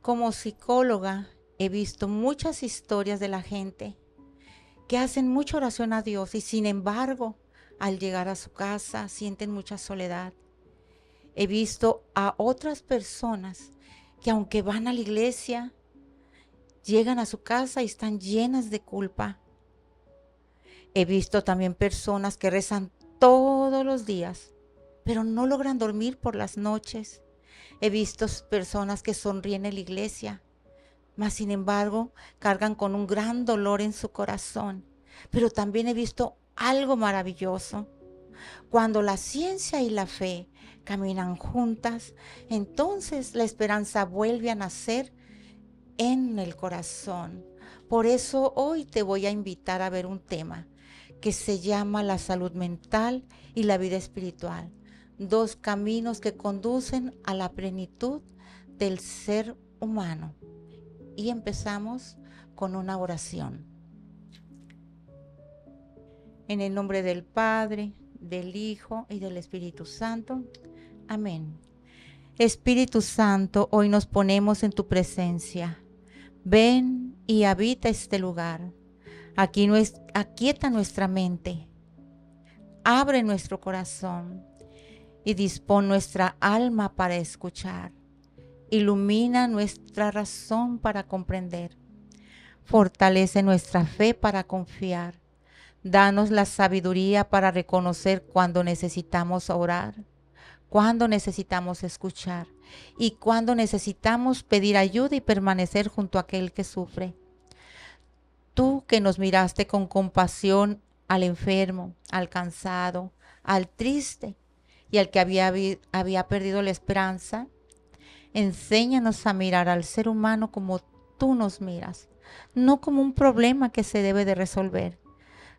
Como psicóloga, he visto muchas historias de la gente que hacen mucha oración a Dios y sin embargo, al llegar a su casa sienten mucha soledad. He visto a otras personas que aunque van a la iglesia, llegan a su casa y están llenas de culpa. He visto también personas que rezan todos los días, pero no logran dormir por las noches. He visto personas que sonríen en la iglesia, mas sin embargo cargan con un gran dolor en su corazón. Pero también he visto algo maravilloso. Cuando la ciencia y la fe caminan juntas, entonces la esperanza vuelve a nacer en el corazón. Por eso hoy te voy a invitar a ver un tema que se llama la salud mental y la vida espiritual. Dos caminos que conducen a la plenitud del ser humano. Y empezamos con una oración. En el nombre del Padre, del Hijo y del Espíritu Santo. Amén. Espíritu Santo, hoy nos ponemos en tu presencia. Ven y habita este lugar. Aquí aquieta nuestra mente. Abre nuestro corazón y dispón nuestra alma para escuchar. Ilumina nuestra razón para comprender. Fortalece nuestra fe para confiar. Danos la sabiduría para reconocer cuando necesitamos orar, cuando necesitamos escuchar y cuando necesitamos pedir ayuda y permanecer junto a aquel que sufre. Tú que nos miraste con compasión al enfermo, al cansado, al triste y al que había perdido la esperanza, enséñanos a mirar al ser humano como tú nos miras, no como un problema que se debe de resolver,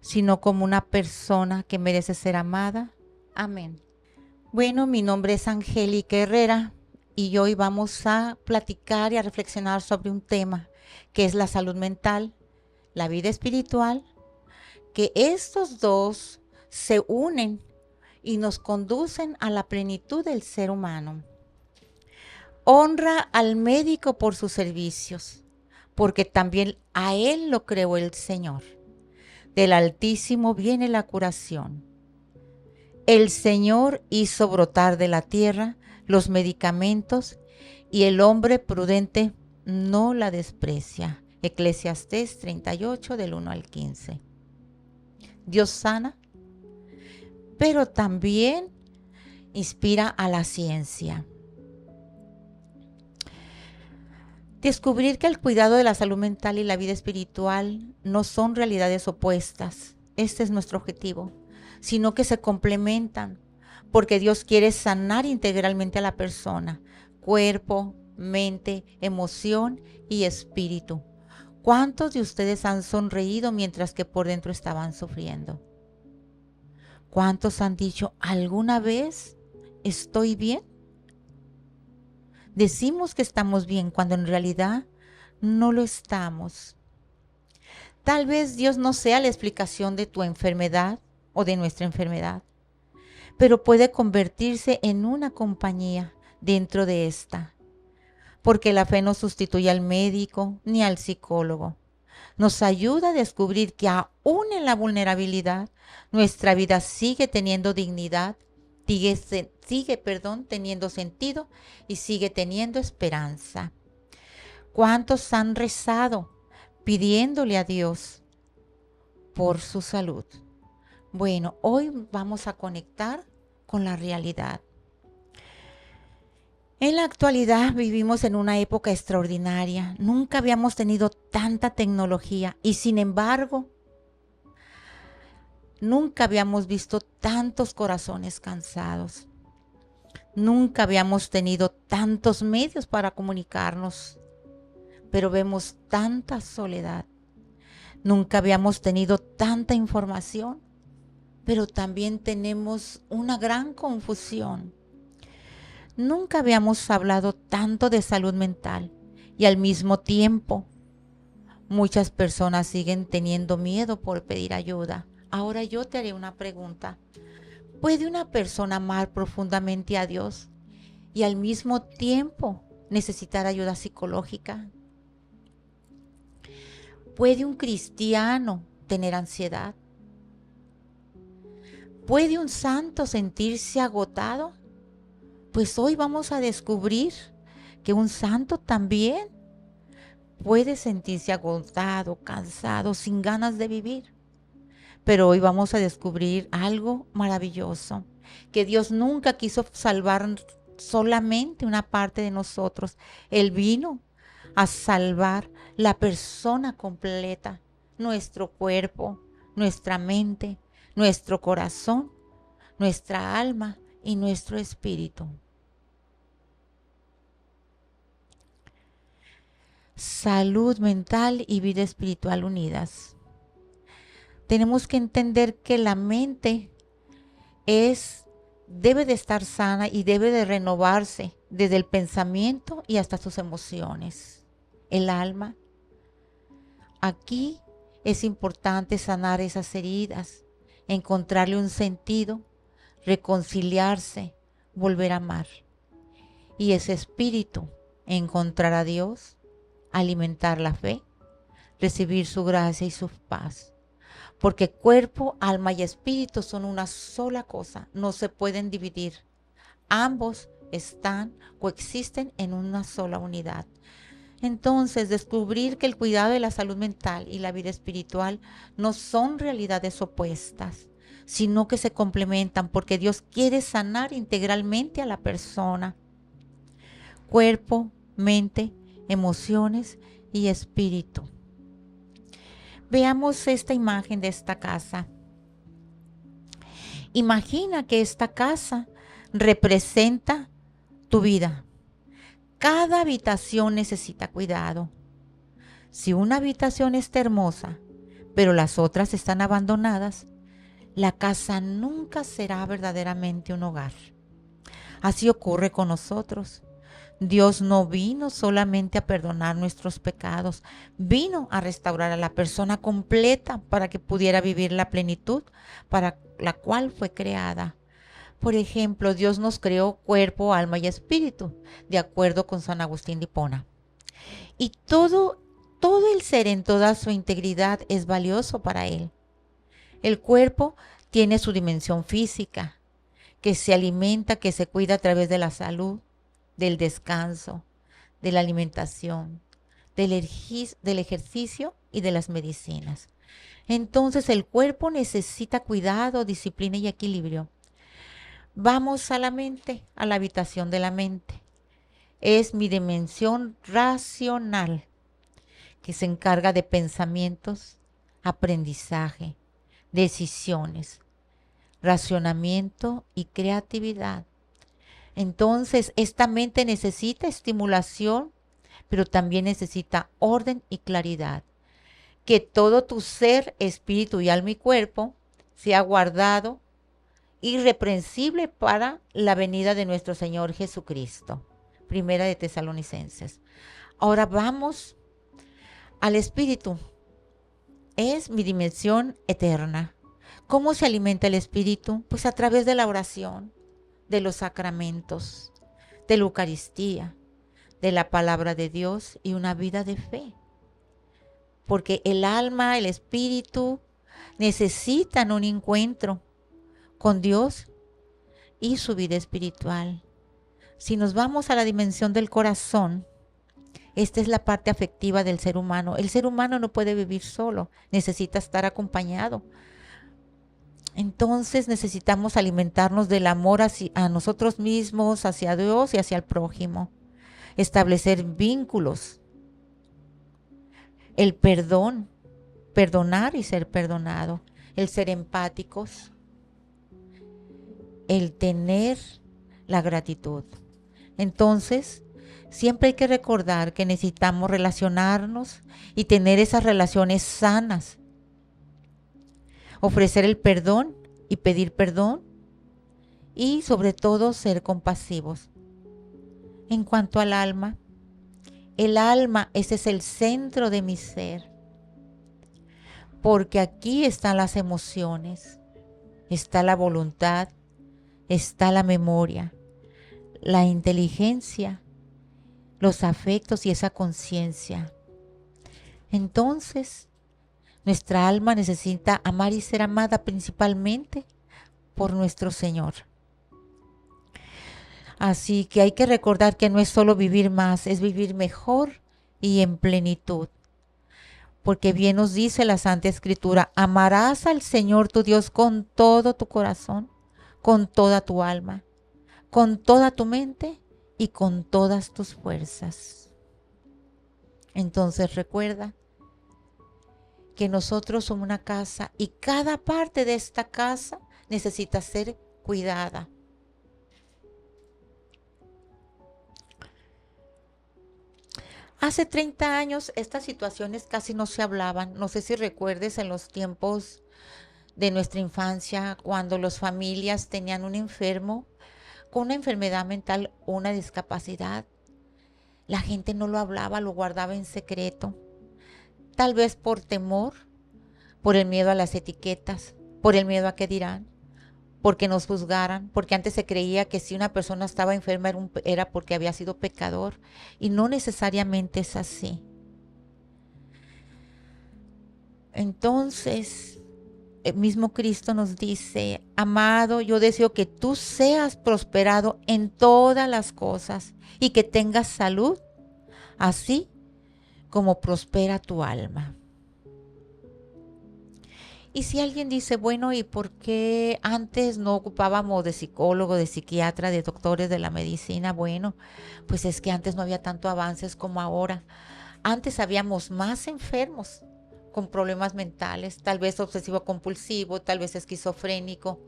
sino como una persona que merece ser amada. Amén. Bueno, mi nombre es Angélica Herrera y hoy vamos a platicar y a reflexionar sobre un tema que es la salud mental, la vida espiritual, que estos dos se unen y nos conducen a la plenitud del ser humano. Honra al médico por sus servicios, porque también a él lo creó el Señor. Del Altísimo viene la curación. El Señor hizo brotar de la tierra los medicamentos y el hombre prudente no la desprecia. Eclesiastés 38 del 1 al 15. Dios sana, pero también inspira a la ciencia. Descubrir que el cuidado de la salud mental y la vida espiritual no son realidades opuestas, este es nuestro objetivo, sino que se complementan, porque Dios quiere sanar integralmente a la persona, cuerpo, mente, emoción y espíritu. ¿Cuántos de ustedes han sonreído mientras que por dentro estaban sufriendo? ¿Cuántos han dicho alguna vez estoy bien? Decimos que estamos bien cuando en realidad no lo estamos. Tal vez Dios no sea la explicación de tu enfermedad o de nuestra enfermedad, pero puede convertirse en una compañía dentro de esta, porque la fe no sustituye al médico ni al psicólogo. Nos ayuda a descubrir que aún en la vulnerabilidad, nuestra vida sigue teniendo dignidad, sigue teniendo sentido y sigue teniendo esperanza. ¿Cuántos han rezado pidiéndole a Dios por su salud? Bueno, hoy vamos a conectar con la realidad. En la actualidad vivimos en una época extraordinaria. Nunca habíamos tenido tanta tecnología y sin embargo, nunca habíamos visto tantos corazones cansados. Nunca habíamos tenido tantos medios para comunicarnos, pero vemos tanta soledad. Nunca habíamos tenido tanta información, pero también tenemos una gran confusión. Nunca habíamos hablado tanto de salud mental y al mismo tiempo muchas personas siguen teniendo miedo por pedir ayuda. Ahora yo te haré una pregunta. ¿Puede una persona amar profundamente a Dios y al mismo tiempo necesitar ayuda psicológica? ¿Puede un cristiano tener ansiedad? ¿Puede un santo sentirse agotado? Pues hoy vamos a descubrir que un santo también puede sentirse agotado, cansado, sin ganas de vivir. Pero hoy vamos a descubrir algo maravilloso, que Dios nunca quiso salvar solamente una parte de nosotros. Él vino a salvar la persona completa, nuestro cuerpo, nuestra mente, nuestro corazón, nuestra alma y nuestro espíritu. Salud mental y vida espiritual unidas. Tenemos que entender que la mente debe de estar sana y debe de renovarse desde el pensamiento y hasta sus emociones. El alma. Aquí es importante sanar esas heridas, encontrarle un sentido, reconciliarse, volver a amar. Y ese espíritu, encontrar a Dios, alimentar la fe, recibir su gracia y su paz. Porque cuerpo, alma y espíritu son una sola cosa, no se pueden dividir. Ambos coexisten en una sola unidad. Entonces, descubrir que el cuidado de la salud mental y la vida espiritual no son realidades opuestas, sino que se complementan porque Dios quiere sanar integralmente a la persona. Cuerpo, mente, emociones y espíritu. Veamos esta imagen de esta casa. Imagina que esta casa representa tu vida. Cada habitación necesita cuidado. Si una habitación está hermosa, pero las otras están abandonadas, la casa nunca será verdaderamente un hogar. Así ocurre con nosotros. Dios no vino solamente a perdonar nuestros pecados, vino a restaurar a la persona completa para que pudiera vivir la plenitud para la cual fue creada. Por ejemplo, Dios nos creó cuerpo, alma y espíritu, de acuerdo con San Agustín de Hipona. Y todo el ser en toda su integridad es valioso para Él. El cuerpo tiene su dimensión física, que se alimenta, que se cuida a través de la salud, del descanso, de la alimentación, del ejercicio y de las medicinas. Entonces el cuerpo necesita cuidado, disciplina y equilibrio. Vamos a la mente, a la habitación de la mente. Es mi dimensión racional, que se encarga de pensamientos, aprendizaje, decisiones, racionamiento y creatividad. Entonces, esta mente necesita estimulación, pero también necesita orden y claridad. Que todo tu ser, espíritu y alma y cuerpo sea guardado, irreprensible para la venida de nuestro Señor Jesucristo. Primera de Tesalonicenses. Ahora vamos al espíritu. Es mi dimensión eterna. ¿Cómo se alimenta el espíritu? Pues a través de la oración, de los sacramentos, de la Eucaristía, de la palabra de Dios y una vida de fe. Porque el alma, el espíritu necesitan un encuentro con Dios y su vida espiritual. Si nos vamos a la dimensión del corazón, esta es la parte afectiva del ser humano. El ser humano no puede vivir solo, necesita estar acompañado. Entonces necesitamos alimentarnos del amor a nosotros mismos, hacia Dios y hacia el prójimo. Establecer vínculos. El perdón, perdonar y ser perdonado. El ser empáticos. El tener la gratitud. Entonces, siempre hay que recordar que necesitamos relacionarnos y tener esas relaciones sanas. Ofrecer el perdón y pedir perdón y sobre todo ser compasivos. En cuanto al alma, el alma, ese es el centro de mi ser, porque aquí están las emociones, está la voluntad, está la memoria, la inteligencia, los afectos y esa conciencia. Entonces, nuestra alma necesita amar y ser amada principalmente por nuestro Señor. Así que hay que recordar que no es solo vivir más, es vivir mejor y en plenitud. Porque bien nos dice la Santa Escritura, amarás al Señor tu Dios con todo tu corazón, con toda tu alma, con toda tu mente y con todas tus fuerzas. Entonces recuerda que nosotros somos una casa y cada parte de esta casa necesita ser cuidada. Hace 30 años estas situaciones casi no se hablaban. No sé si recuerdes en los tiempos de nuestra infancia, cuando las familias tenían un enfermo con una enfermedad mental o una discapacidad. La gente no lo hablaba, lo guardaba en secreto. Tal vez por temor, por el miedo a las etiquetas, por el miedo a qué dirán, porque nos juzgaran, porque antes se creía que si una persona estaba enferma era porque había sido pecador, y no necesariamente es así. Entonces, el mismo Cristo nos dice, amado, yo deseo que tú seas prosperado en todas las cosas y que tengas salud, así como prospera tu alma. Y si alguien dice, bueno, ¿y por qué antes no ocupábamos de psicólogo, de psiquiatra, de doctores de la medicina? Bueno, pues es que antes no había tanto avances como ahora. Antes habíamos más enfermos con problemas mentales, tal vez obsesivo compulsivo, tal vez esquizofrénico,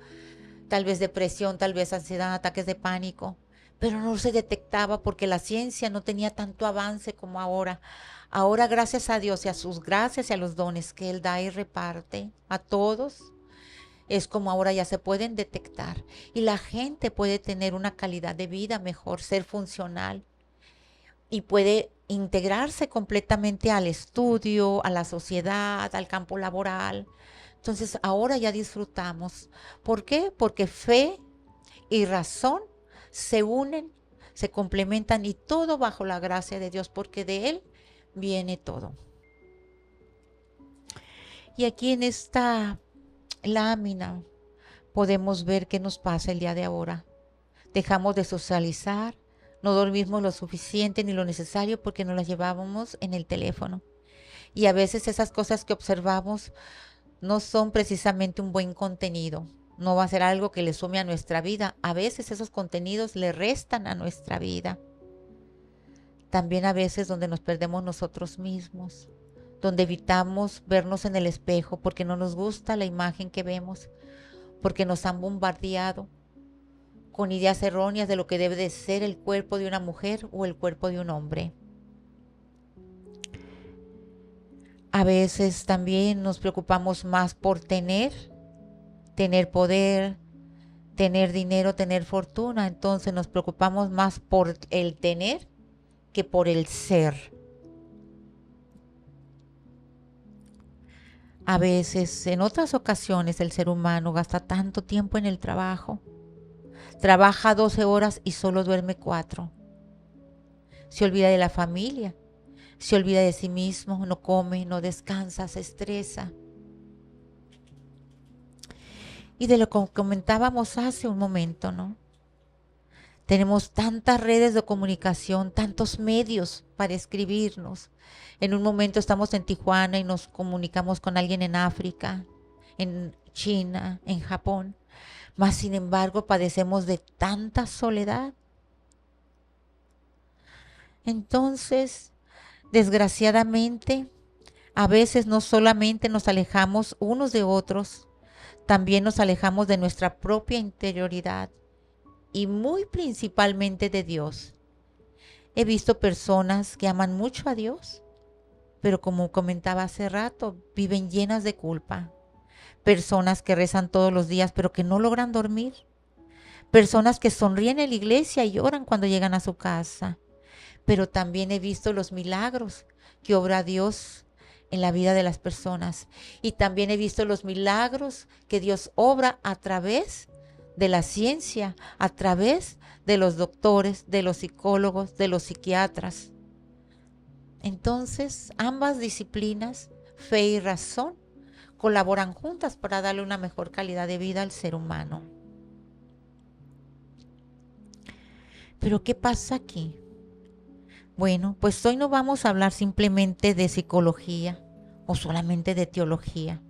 tal vez depresión, tal vez ansiedad, ataques de pánico, pero no se detectaba porque la ciencia no tenía tanto avance como ahora. Ahora, gracias a Dios y a sus gracias y a los dones que Él da y reparte a todos, es como ahora ya se pueden detectar y la gente puede tener una calidad de vida mejor, ser funcional y puede integrarse completamente al estudio, a la sociedad, al campo laboral. Entonces ahora ya disfrutamos. ¿Por qué? Porque fe y razón se unen, se complementan y todo bajo la gracia de Dios, porque de Él viene todo. Y aquí en esta lámina podemos ver qué nos pasa el día de ahora. Dejamos de socializar, no dormimos lo suficiente ni lo necesario porque nos las llevábamos en el teléfono. Y a veces esas cosas que observamos no son precisamente un buen contenido. No va a ser algo que le sume a nuestra vida. A veces esos contenidos le restan a nuestra vida. También a veces donde nos perdemos nosotros mismos, donde evitamos vernos en el espejo porque no nos gusta la imagen que vemos, porque nos han bombardeado con ideas erróneas de lo que debe de ser el cuerpo de una mujer o el cuerpo de un hombre. A veces también nos preocupamos más por tener poder, tener dinero, tener fortuna. Entonces nos preocupamos más por el tener que por el ser. A veces, en otras ocasiones, el ser humano gasta tanto tiempo en el trabajo. Trabaja 12 horas y solo duerme 4. Se olvida de la familia, se olvida de sí mismo, no come, no descansa, se estresa. Y de lo que comentábamos hace un momento, ¿no? Tenemos tantas redes de comunicación, tantos medios para escribirnos. En un momento estamos en Tijuana y nos comunicamos con alguien en África, en China, en Japón. Mas, sin embargo, padecemos de tanta soledad. Entonces, desgraciadamente, a veces no solamente nos alejamos unos de otros, también nos alejamos de nuestra propia interioridad y muy principalmente de Dios. He visto personas que aman mucho a Dios, pero como comentaba hace rato, viven llenas de culpa. Personas que rezan todos los días, pero que no logran dormir. Personas que sonríen en la iglesia y lloran cuando llegan a su casa. Pero también he visto los milagros que obra Dios en la vida de las personas. Y también he visto los milagros que Dios obra a través de la ciencia, a través de los doctores, de los psicólogos, de los psiquiatras. Entonces, ambas disciplinas, fe y razón, colaboran juntas para darle una mejor calidad de vida al ser humano. Pero ¿qué pasa aquí? Bueno, pues hoy no vamos a hablar simplemente de psicología o solamente de teología.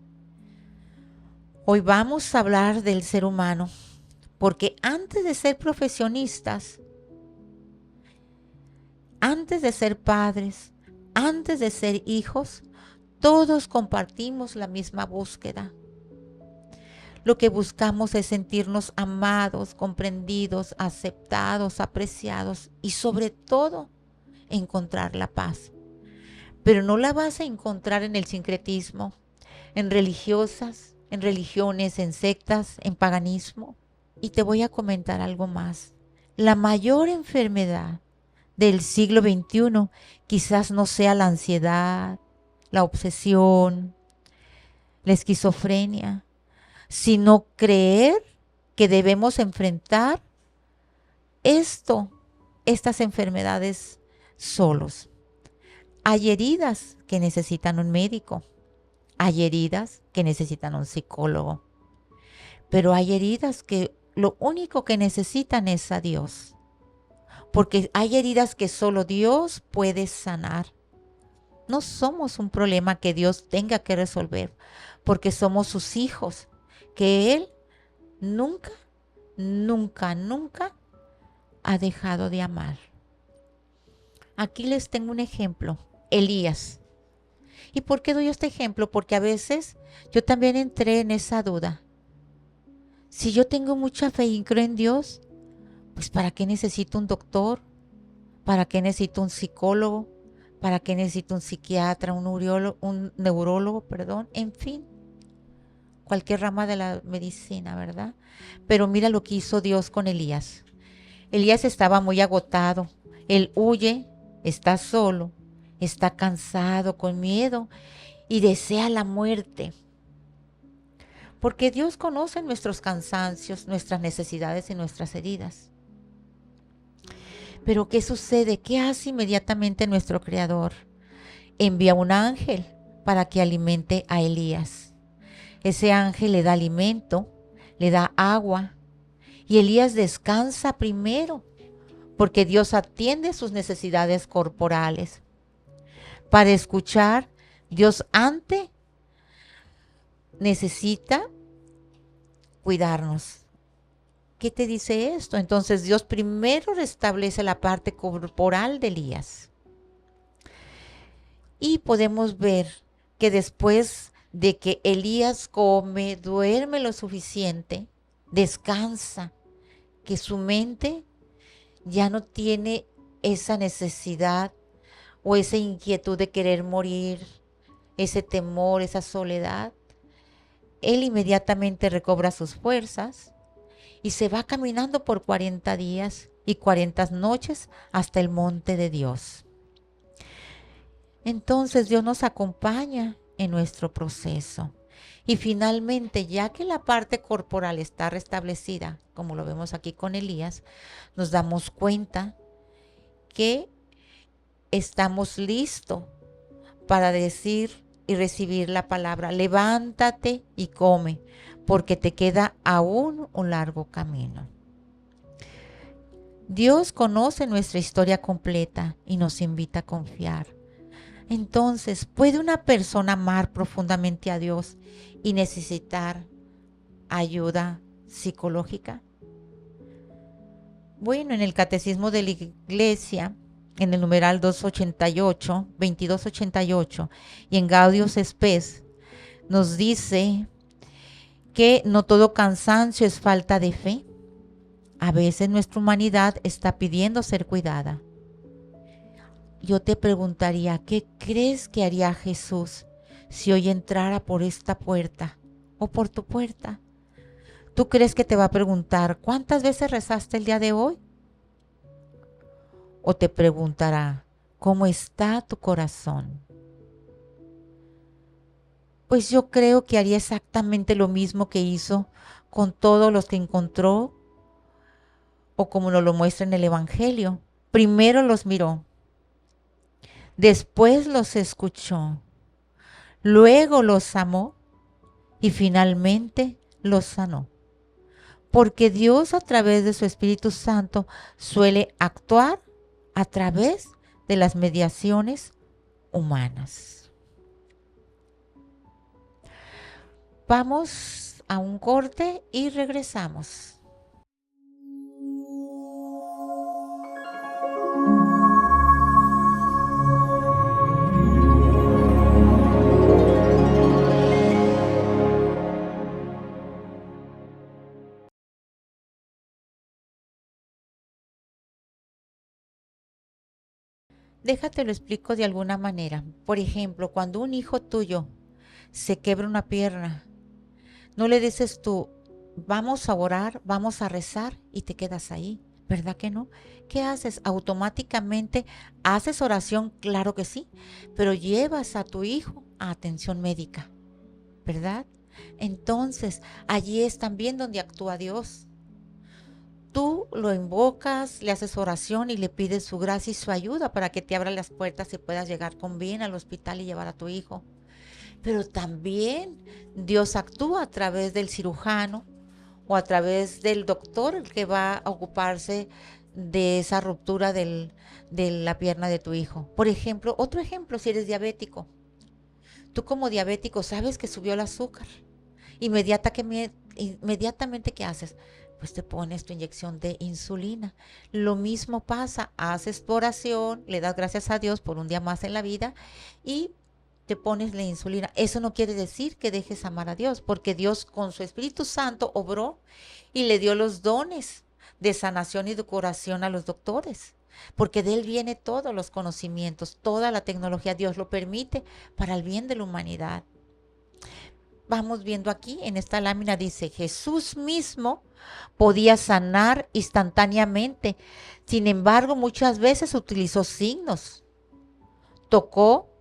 Hoy vamos a hablar del ser humano, porque antes de ser profesionistas, antes de ser padres, antes de ser hijos, todos compartimos la misma búsqueda. Lo que buscamos es sentirnos amados, comprendidos, aceptados, apreciados y sobre todo encontrar la paz. Pero no la vas a encontrar en el sincretismo, en religiosas, en religiones, en sectas, en paganismo. Y te voy a comentar algo más. La mayor enfermedad del siglo XXI quizás no sea la ansiedad, la obsesión, la esquizofrenia, sino creer que debemos enfrentar estas enfermedades solos. Hay heridas que necesitan un médico, hay heridas que necesitan un psicólogo, pero hay heridas que lo único que necesitan es a Dios, porque hay heridas que solo Dios puede sanar. No somos un problema que Dios tenga que resolver, porque somos sus hijos, que Él nunca, nunca, nunca ha dejado de amar. Aquí les tengo un ejemplo, Elías. ¿Y por qué doy este ejemplo? Porque a veces yo también entré en esa duda. Si yo tengo mucha fe y creo en Dios, pues ¿para qué necesito un doctor? ¿Para qué necesito un psicólogo? ¿Para qué necesito un psiquiatra, un neurólogo, perdón? En fin, cualquier rama de la medicina, ¿verdad? Pero mira lo que hizo Dios con Elías. Elías estaba muy agotado. Él huye, está solo, está cansado, con miedo y desea la muerte. Porque Dios conoce nuestros cansancios, nuestras necesidades y nuestras heridas. Pero ¿qué sucede? ¿Qué hace inmediatamente nuestro Creador? Envía un ángel para que alimente a Elías. Ese ángel le da alimento, le da agua y Elías descansa primero porque Dios atiende sus necesidades corporales. Para escuchar, Dios antes necesita cuidarnos. ¿Qué te dice esto? Entonces Dios primero restablece la parte corporal de Elías. Y podemos ver que después de que Elías come, duerme lo suficiente, descansa, que su mente ya no tiene esa necesidad o esa inquietud de querer morir, ese temor, esa soledad. Él inmediatamente recobra sus fuerzas y se va caminando por 40 días y 40 noches hasta el monte de Dios. Entonces Dios nos acompaña en nuestro proceso. Y finalmente, ya que la parte corporal está restablecida, como lo vemos aquí con Elías, nos damos cuenta que estamos listos para decir y recibir la palabra: levántate y come, porque te queda aún un largo camino. Dios conoce nuestra historia completa y nos invita a confiar. Entonces, ¿puede una persona amar profundamente a Dios y necesitar ayuda psicológica? Bueno, en el Catecismo de la Iglesia, en el numeral 2288, y en Gaudium Spes, nos dice que no todo cansancio es falta de fe. A veces nuestra humanidad está pidiendo ser cuidada. Yo te preguntaría, ¿qué crees que haría Jesús si hoy entrara por esta puerta o por tu puerta? ¿Tú crees que te va a preguntar cuántas veces rezaste el día de hoy? ¿O te preguntará cómo está tu corazón? pues yo creo que haría exactamente lo mismo que hizo con todos los que encontró, o como nos lo muestra en el Evangelio. Primero los miró, después los escuchó, luego los amó y finalmente los sanó. Porque Dios, a través de su Espíritu Santo, suele actuar a través de las mediaciones humanas. Vamos a un corte y regresamos. Déjate lo explico de alguna manera. Por ejemplo, cuando un hijo tuyo se quebra una pierna, no le dices tú, vamos a orar, vamos a rezar y te quedas ahí. ¿Verdad que no? ¿Qué haces? Automáticamente haces oración, claro que sí, pero llevas a tu hijo a atención médica, ¿verdad? Entonces, allí es también donde actúa Dios. Tú lo invocas, le haces oración y le pides su gracia y su ayuda para que te abra las puertas y puedas llegar con bien al hospital y llevar a tu hijo. Pero también Dios actúa a través del cirujano o a través del doctor, el que va a ocuparse de esa ruptura de la pierna de tu hijo. Por ejemplo, otro ejemplo, si eres diabético. Tú como diabético sabes que subió el azúcar. Inmediatamente, ¿qué haces? Pues te pones tu inyección de insulina. Lo mismo pasa, haces tu oración, le das gracias a Dios por un día más en la vida y te pones la insulina. Eso no quiere decir que dejes amar a Dios, porque Dios con su Espíritu Santo obró y le dio los dones de sanación y de curación a los doctores. Porque de Él viene todos los conocimientos, toda la tecnología, Dios lo permite para el bien de la humanidad. Vamos viendo aquí en esta lámina, dice, Jesús mismo podía sanar instantáneamente. Sin embargo, muchas veces utilizó signos. Tocó,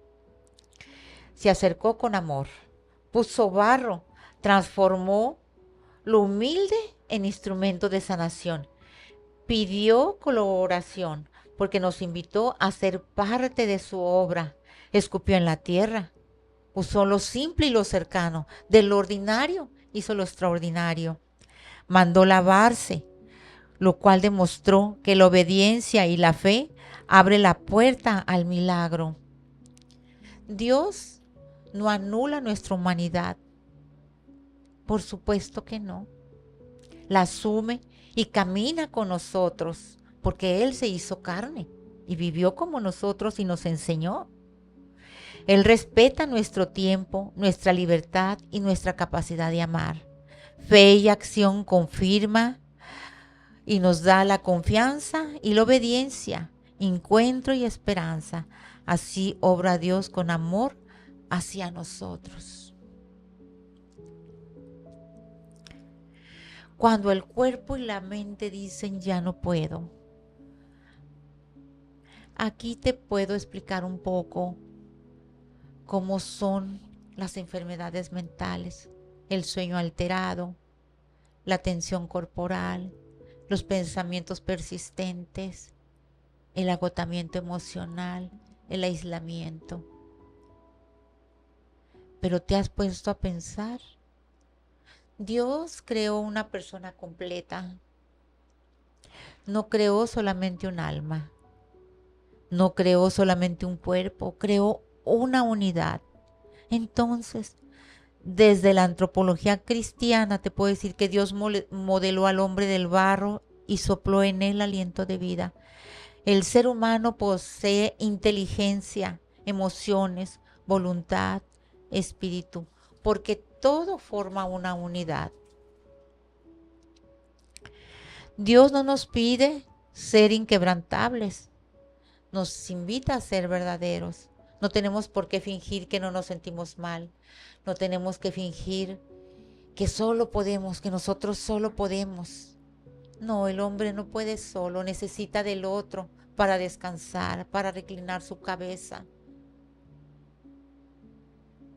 se acercó con amor, puso barro, transformó lo humilde en instrumento de sanación. Pidió colaboración porque nos invitó a ser parte de su obra. Escupió en la tierra, usó lo simple y lo cercano, de lo ordinario hizo lo extraordinario. Mandó lavarse, lo cual demostró que la obediencia y la fe abre la puerta al milagro. Dios no anula nuestra humanidad, por supuesto que no. La asume y camina con nosotros, porque Él se hizo carne y vivió como nosotros y nos enseñó. Él respeta nuestro tiempo, nuestra libertad y nuestra capacidad de amar. Fe y acción confirma y nos da la confianza y la obediencia, encuentro y esperanza. Así obra Dios con amor hacia nosotros. Cuando el cuerpo y la mente dicen ya no puedo, aquí te puedo explicar un poco cómo son las enfermedades mentales, el sueño alterado, la tensión corporal, los pensamientos persistentes, el agotamiento emocional, el aislamiento. Pero te has puesto a pensar, Dios creó una persona completa, no creó solamente un alma, no creó solamente un cuerpo, creó una unidad. Entonces, desde la antropología cristiana te puedo decir que Dios modeló al hombre del barro y sopló en él aliento de vida. El ser humano posee inteligencia, emociones, voluntad, espíritu, porque todo forma una unidad. Dios no nos pide ser inquebrantables, nos invita a ser verdaderos. No tenemos por qué fingir que no nos sentimos mal, no tenemos que fingir que solo podemos, que nosotros solo podemos. No, el hombre no puede solo, necesita del otro para descansar, para reclinar su cabeza.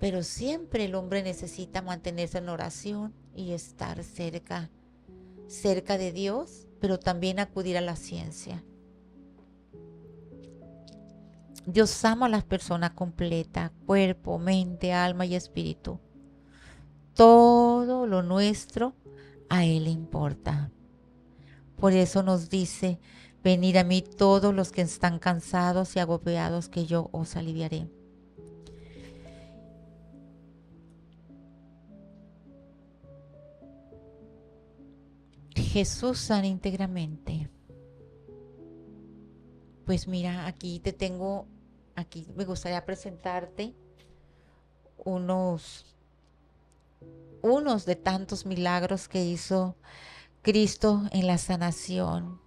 Pero siempre el hombre necesita mantenerse en oración y estar cerca de Dios, pero también acudir a la ciencia. Dios ama a las personas completas, cuerpo, mente, alma y espíritu. Todo lo nuestro a Él le importa. Por eso nos dice, venid a mí todos los que están cansados y agobiados, que yo os aliviaré. Jesús sana íntegramente. Pues mira, aquí me gustaría presentarte unos de tantos milagros que hizo Cristo en la sanación.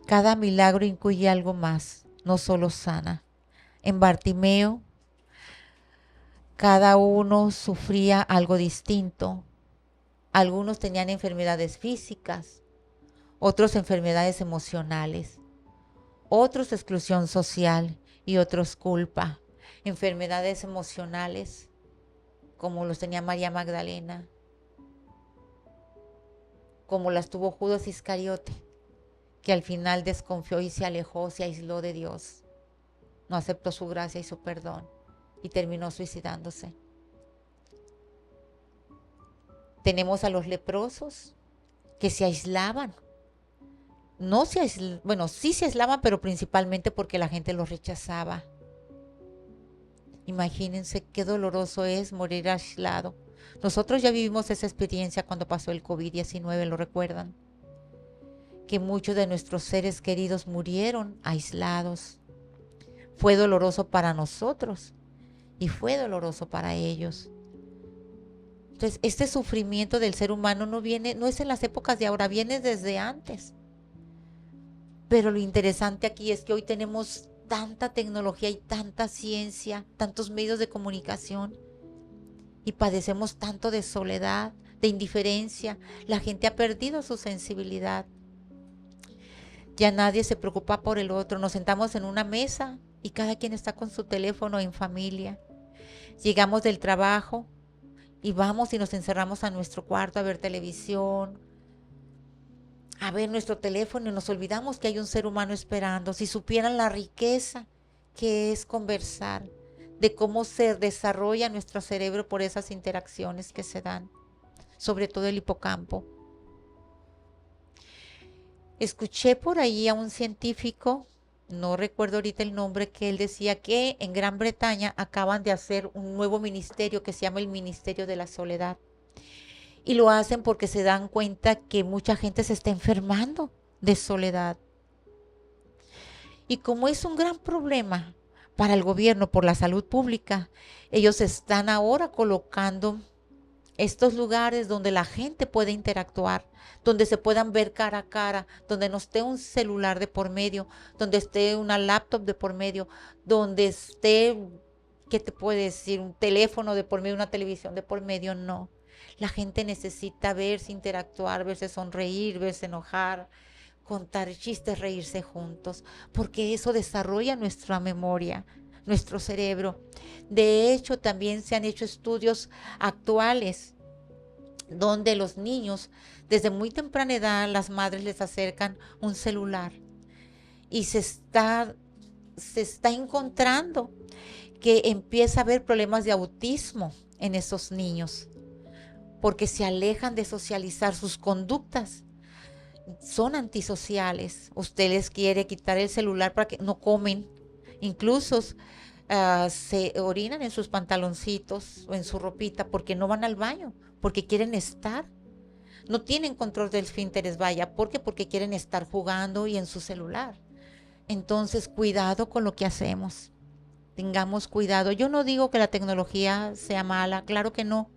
Cada milagro incluye algo más, no solo sana. En Bartimeo, cada uno sufría algo distinto. Algunos tenían enfermedades físicas, otros enfermedades emocionales, otros exclusión social y otros culpa. Enfermedades emocionales, como los tenía María Magdalena, como las tuvo Judas Iscariote, que al final desconfió y se alejó, se aisló de Dios. No aceptó su gracia y su perdón y terminó suicidándose. Tenemos a los leprosos que se aislaban. Sí se aislaban, pero principalmente porque la gente los rechazaba. Imagínense qué doloroso es morir aislado. Nosotros ya vivimos esa experiencia cuando pasó el COVID-19, ¿lo recuerdan? Que muchos de nuestros seres queridos murieron aislados. Fue doloroso para nosotros y fue doloroso para ellos. Entonces, este sufrimiento del ser humano no es en las épocas de ahora, viene desde antes. Pero lo interesante aquí es que hoy tenemos tanta tecnología y tanta ciencia, tantos medios de comunicación, y padecemos tanto de soledad, de indiferencia. La gente ha perdido su sensibilidad. Ya nadie se preocupa por el otro. Nos sentamos en una mesa y cada quien está con su teléfono en familia. Llegamos del trabajo y vamos y nos encerramos a nuestro cuarto a ver televisión, a ver nuestro teléfono, y nos olvidamos que hay un ser humano esperando. Si supieran la riqueza que es conversar, de cómo se desarrolla nuestro cerebro por esas interacciones que se dan, sobre todo el hipocampo. Escuché por ahí a un científico, no recuerdo ahorita el nombre, que él decía que en Gran Bretaña acaban de hacer un nuevo ministerio que se llama el Ministerio de la Soledad. Y lo hacen porque se dan cuenta que mucha gente se está enfermando de soledad. Y como es un gran problema para el gobierno por la salud pública, ellos están ahora colocando estos lugares donde la gente puede interactuar, donde se puedan ver cara a cara, donde no esté un celular de por medio, donde esté una laptop de por medio, donde esté, ¿qué te puede decir? Un teléfono de por medio, una televisión de por medio, no. La gente necesita verse, interactuar, verse sonreír, verse enojar, contar chistes, reírse juntos, porque eso desarrolla nuestra memoria, nuestro cerebro. De hecho, también se han hecho estudios actuales donde los niños, desde muy temprana edad, las madres les acercan un celular y se está encontrando que empieza a haber problemas de autismo en esos niños, porque se alejan de socializar. Sus conductas son antisociales. Usted les quiere quitar el celular para que no comen. Incluso se orinan en sus pantaloncitos o en su ropita porque no van al baño, porque quieren estar. No tienen control del esfínteres, vaya. ¿Por qué? Porque quieren estar jugando y en su celular. Entonces, cuidado con lo que hacemos. Tengamos cuidado. Yo no digo que la tecnología sea mala, claro que no,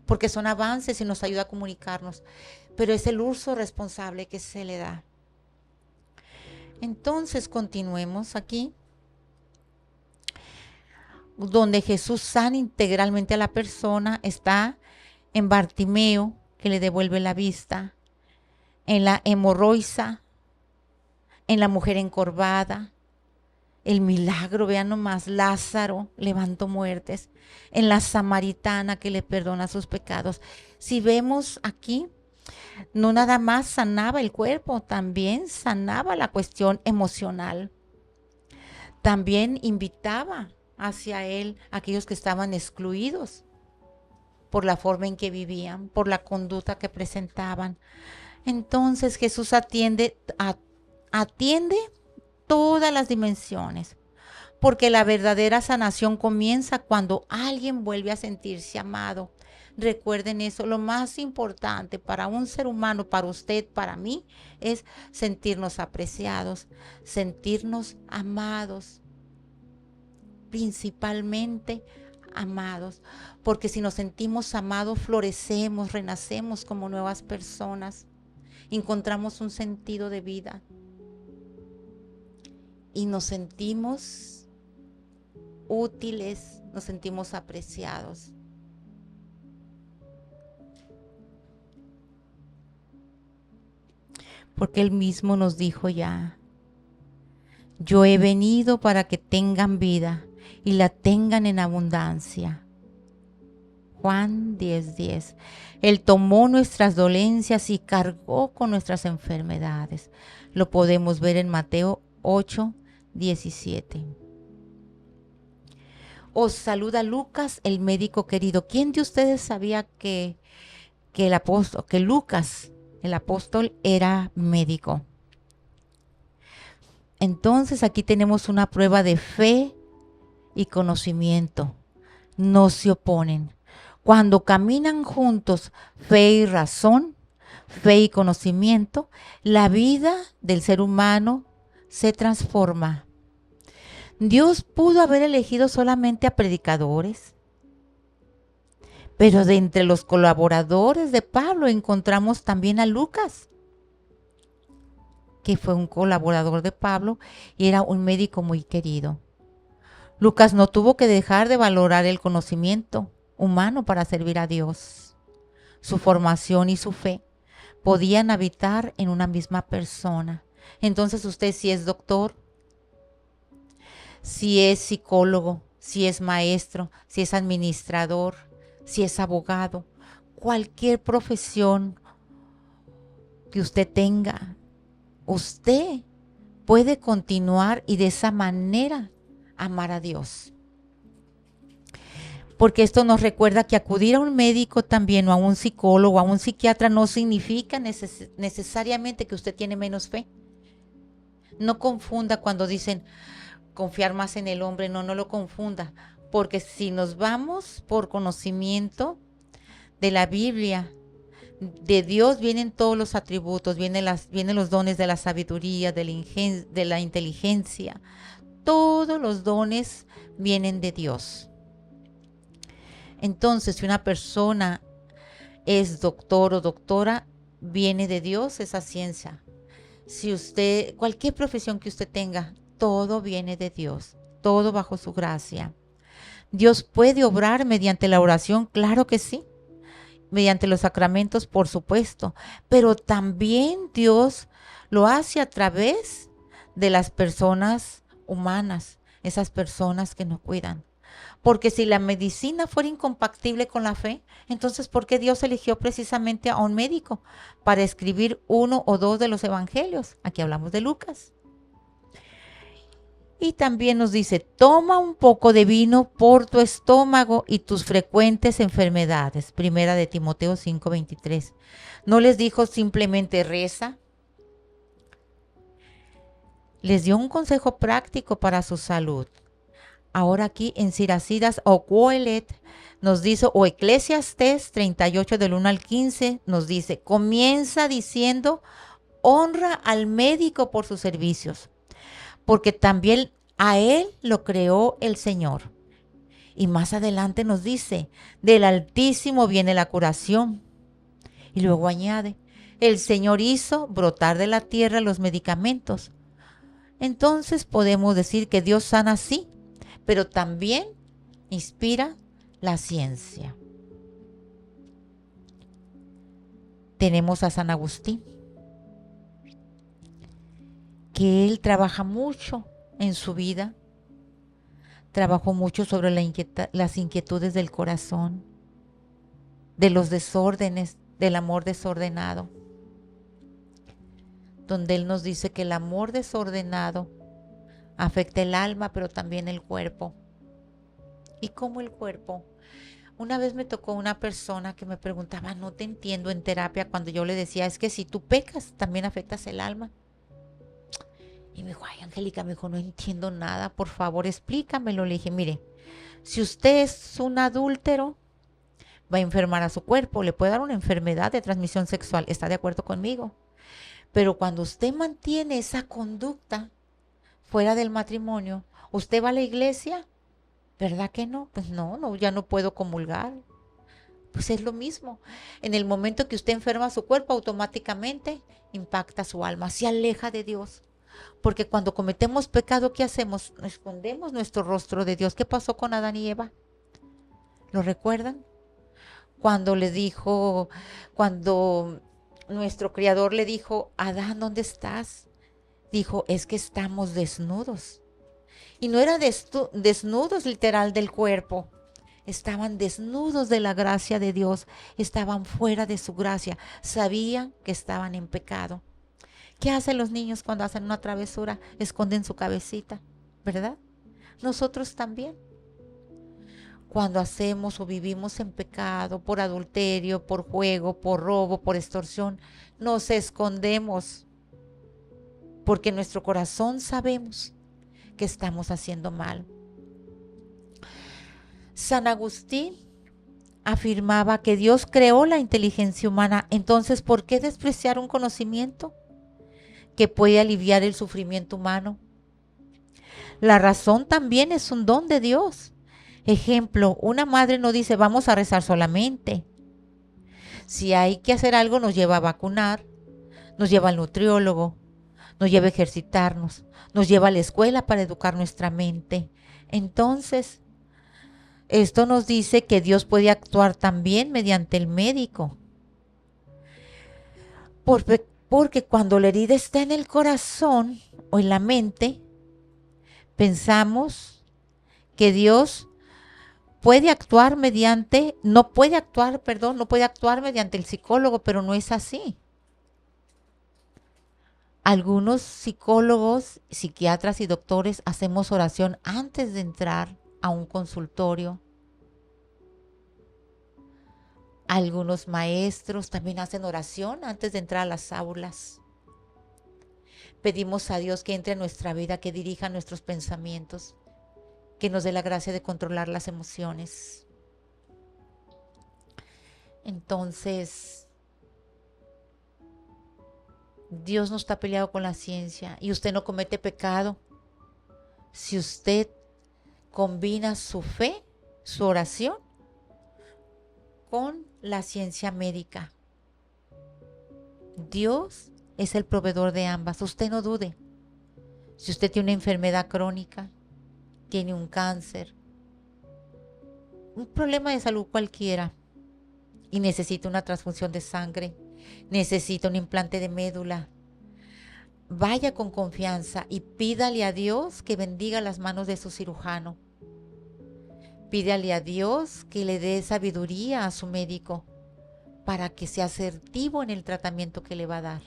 porque son avances y nos ayuda a comunicarnos, pero es el uso responsable que se le da. Entonces, continuemos aquí, donde Jesús sana integralmente a la persona. Está en Bartimeo, que le devuelve la vista, en la hemorroisa, en la mujer encorvada, el milagro, vean nomás, Lázaro levantó muertes, en la samaritana que le perdona sus pecados. Si vemos aquí, no nada más sanaba el cuerpo, también sanaba la cuestión emocional. También invitaba hacia él a aquellos que estaban excluidos por la forma en que vivían, por la conducta que presentaban. Entonces Jesús atiende todas las dimensiones, porque la verdadera sanación comienza cuando alguien vuelve a sentirse amado. Recuerden eso, lo más importante para un ser humano, para usted, para mí, es sentirnos apreciados, sentirnos amados, principalmente amados, porque si nos sentimos amados, florecemos, renacemos como nuevas personas, encontramos un sentido de vida y nos sentimos útiles, nos sentimos apreciados. Porque Él mismo nos dijo ya, yo he venido para que tengan vida y la tengan en abundancia. Juan 10:10. Él tomó nuestras dolencias y cargó con nuestras enfermedades. Lo podemos ver en Mateo 8:17. Os saluda Lucas, el médico querido. ¿Quién de ustedes sabía que Lucas, el apóstol, era médico? Entonces aquí tenemos una prueba de fe y conocimiento. No se oponen. Cuando caminan juntos fe y razón, fe y conocimiento, la vida del ser humano se transforma. Dios pudo haber elegido solamente a predicadores, pero de entre los colaboradores de Pablo encontramos también a Lucas, que fue un colaborador de Pablo y era un médico muy querido. Lucas no tuvo que dejar de valorar el conocimiento humano para servir a Dios. Su formación y su fe podían habitar en una misma persona. Entonces usted, si es doctor, si es psicólogo, si es maestro, si es administrador, si es abogado, cualquier profesión que usted tenga, usted puede continuar y de esa manera amar a Dios. Porque esto nos recuerda que acudir a un médico también o a un psicólogo o a un psiquiatra no significa necesariamente que usted tiene menos fe. No confunda cuando dicen confiar más en el hombre, no lo confunda. Porque si nos vamos por conocimiento de la Biblia, de Dios vienen todos los atributos, vienen los dones de la sabiduría, de la inteligencia. Todos los dones vienen de Dios. Entonces, si una persona es doctor o doctora, viene de Dios esa ciencia. Si usted, cualquier profesión que usted tenga, todo viene de Dios, todo bajo su gracia. Dios puede obrar mediante la oración, claro que sí. Mediante los sacramentos, por supuesto. Pero también Dios lo hace a través de las personas humanas, esas personas que nos cuidan. Porque si la medicina fuera incompatible con la fe, entonces ¿por qué Dios eligió precisamente a un médico para escribir uno o dos de los evangelios? Aquí hablamos de Lucas. Y también nos dice, toma un poco de vino por tu estómago y tus frecuentes enfermedades. Primera de Timoteo 5:23. No les dijo simplemente reza. Les dio un consejo práctico para su salud. Ahora aquí en Siracidas o Coelet nos dice, o Eclesiastés 38 del 1 al 15 nos dice, comienza diciendo, honra al médico por sus servicios, porque también a él lo creó el Señor. Y más adelante nos dice, del Altísimo viene la curación. Y luego añade, el Señor hizo brotar de la tierra los medicamentos. Entonces podemos decir que Dios sana sí, pero también inspira la ciencia. Tenemos a San Agustín, que él trabaja mucho en su vida. Trabajó mucho sobre las inquietudes del corazón, de los desórdenes, del amor desordenado, donde él nos dice que el amor desordenado afecta el alma, pero también el cuerpo. ¿Y cómo el cuerpo? Una vez me tocó una persona que me preguntaba, no te entiendo en terapia, cuando yo le decía, es que si tú pecas, también afectas el alma. Y me dijo, ay, Angélica, me dijo, no entiendo nada, por favor, explícamelo. Le dije, mire, si usted es un adúltero, va a enfermar a su cuerpo, le puede dar una enfermedad de transmisión sexual, ¿está de acuerdo conmigo? Pero cuando usted mantiene esa conducta fuera del matrimonio, ¿usted va a la iglesia? ¿Verdad que no? Pues no, ya no puedo comulgar. Pues es lo mismo. En el momento que usted enferma su cuerpo, automáticamente impacta su alma, se aleja de Dios. Porque cuando cometemos pecado, ¿qué hacemos? Escondemos nuestro rostro de Dios. ¿Qué pasó con Adán y Eva? ¿Lo recuerdan? Cuando nuestro Creador le dijo, Adán, ¿dónde estás? Dijo, es que estamos desnudos. Y no era desnudos literal del cuerpo, estaban desnudos de la gracia de Dios, estaban fuera de su gracia, sabían que estaban en pecado. ¿Qué hacen los niños cuando hacen una travesura? Esconden su cabecita, ¿verdad? Nosotros también. Cuando hacemos o vivimos en pecado, por adulterio, por juego, por robo, por extorsión, nos escondemos, porque en nuestro corazón sabemos que estamos haciendo mal. San Agustín afirmaba que Dios creó la inteligencia humana, entonces ¿por qué despreciar un conocimiento que puede aliviar el sufrimiento humano? La razón también es un don de Dios. Ejemplo, una madre no dice vamos a rezar solamente. Si hay que hacer algo, nos lleva a vacunar, nos lleva al nutriólogo, nos lleva a ejercitarnos, nos lleva a la escuela para educar nuestra mente. Entonces, esto nos dice que Dios puede actuar también mediante el médico. Porque cuando la herida está en el corazón o en la mente, pensamos que Dios no puede actuar mediante el psicólogo, pero no es así. Algunos psicólogos, psiquiatras y doctores hacemos oración antes de entrar a un consultorio. Algunos maestros también hacen oración antes de entrar a las aulas. Pedimos a Dios que entre en nuestra vida, que dirija nuestros pensamientos, que nos dé la gracia de controlar las emociones. Entonces, Dios no está peleado con la ciencia y usted no comete pecado si usted combina su fe, su oración, con la ciencia médica. Dios es el proveedor de ambas. Usted no dude. Si usted tiene una enfermedad crónica, tiene un cáncer, un problema de salud cualquiera y necesita una transfusión de sangre, necesita un implante de médula, vaya con confianza y pídale a Dios que bendiga las manos de su cirujano. Pídale a Dios que le dé sabiduría a su médico para que sea asertivo en el tratamiento que le va a dar.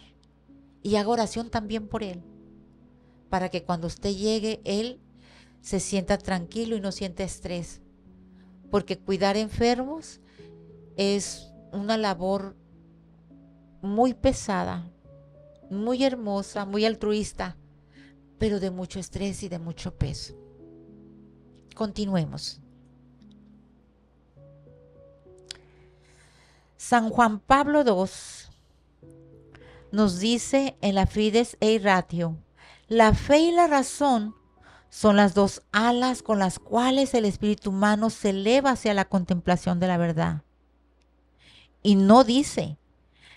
Y haga oración también por él, para que cuando usted llegue, él se sienta tranquilo y no sienta estrés. Porque cuidar enfermos es una labor muy pesada, muy hermosa, muy altruista, pero de mucho estrés y de mucho peso. Continuemos. San Juan Pablo II nos dice en la Fides et Ratio, la fe y la razón son las dos alas con las cuales el espíritu humano se eleva hacia la contemplación de la verdad. Y no dice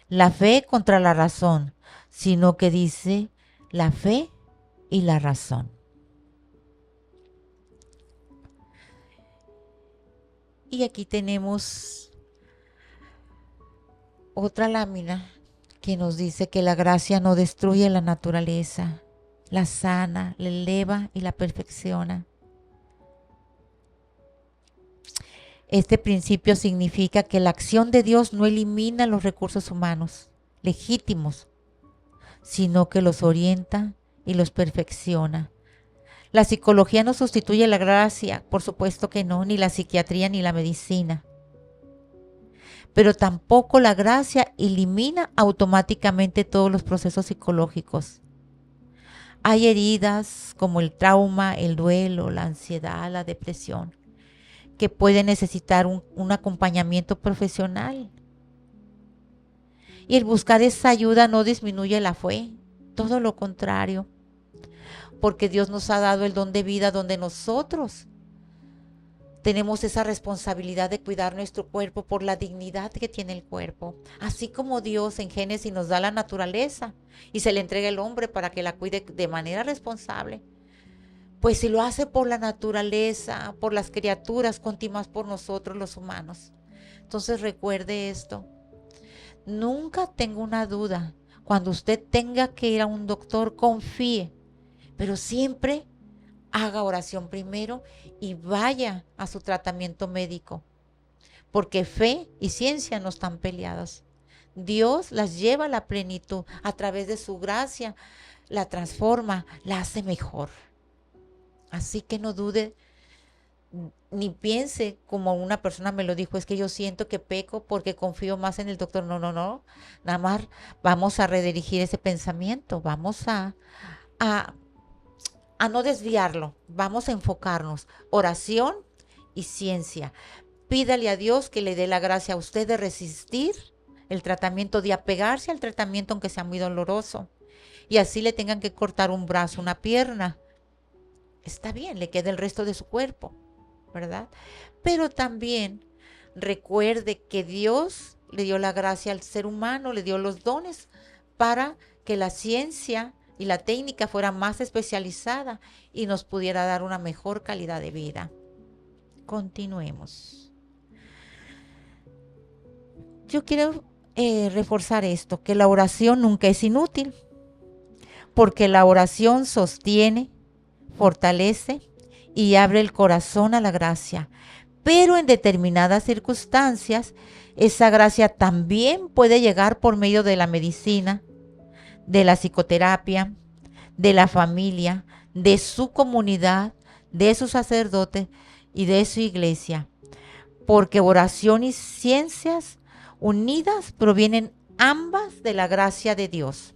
la fe contra la razón, sino que dice la fe y la razón. Y aquí tenemos otra lámina que nos dice que la gracia no destruye la naturaleza, la sana, la eleva y la perfecciona. Este principio significa que la acción de Dios no elimina los recursos humanos legítimos, sino que los orienta y los perfecciona. La psicología no sustituye la gracia, por supuesto que no, ni la psiquiatría ni la medicina. Pero tampoco la gracia elimina automáticamente todos los procesos psicológicos. Hay heridas como el trauma, el duelo, la ansiedad, la depresión, que pueden necesitar un acompañamiento profesional. Y el buscar esa ayuda no disminuye la fe, todo lo contrario, porque Dios nos ha dado el don de vida donde nosotros tenemos esa responsabilidad de cuidar nuestro cuerpo por la dignidad que tiene el cuerpo. Así como Dios en Génesis nos da la naturaleza y se le entrega al hombre para que la cuide de manera responsable. Pues si lo hace por la naturaleza, por las criaturas, cuánto más por nosotros los humanos. Entonces recuerde esto. Nunca tenga una duda. Cuando usted tenga que ir a un doctor, confíe. Pero siempre haga oración primero y vaya a su tratamiento médico. Porque fe y ciencia no están peleadas. Dios las lleva a la plenitud. A través de su gracia la transforma, la hace mejor. Así que no dude ni piense como una persona me lo dijo, es que yo siento que peco porque confío más en el doctor. No. Nada más vamos a redirigir ese pensamiento. Vamos a no desviarlo. Vamos a enfocarnos. Oración y ciencia. Pídale a Dios que le dé la gracia a usted de resistir el tratamiento, de apegarse al tratamiento aunque sea muy doloroso. Y así le tengan que cortar un brazo, una pierna. Está bien, le queda el resto de su cuerpo, ¿verdad? Pero también recuerde que Dios le dio la gracia al ser humano, le dio los dones para que la ciencia y la técnica fuera más especializada y nos pudiera dar una mejor calidad de vida. Continuemos. Yo quiero reforzar esto, que la oración nunca es inútil, porque la oración sostiene, fortalece y abre el corazón a la gracia. Pero en determinadas circunstancias, esa gracia también puede llegar por medio de la medicina, de la psicoterapia, de la familia, de su comunidad, de su sacerdote y de su iglesia. Porque oración y ciencias unidas provienen ambas de la gracia de Dios.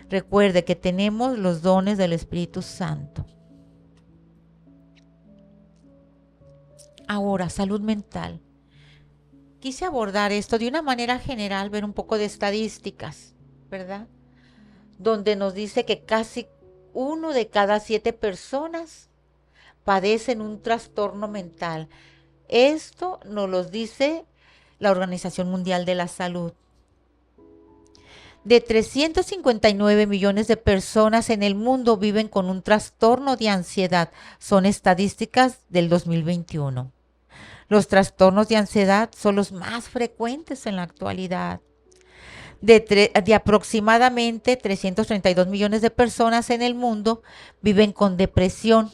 Recuerde que tenemos los dones del Espíritu Santo. Ahora, salud mental. Quise abordar esto de una manera general, ver un poco de estadísticas, ¿verdad? Donde nos dice que casi 1 de cada 7 personas padecen un trastorno mental. Esto nos lo dice la Organización Mundial de la Salud. De 359 millones de personas en el mundo viven con un trastorno de ansiedad. Son estadísticas del 2021. Los trastornos de ansiedad son los más frecuentes en la actualidad. De aproximadamente 332 millones de personas en el mundo viven con depresión.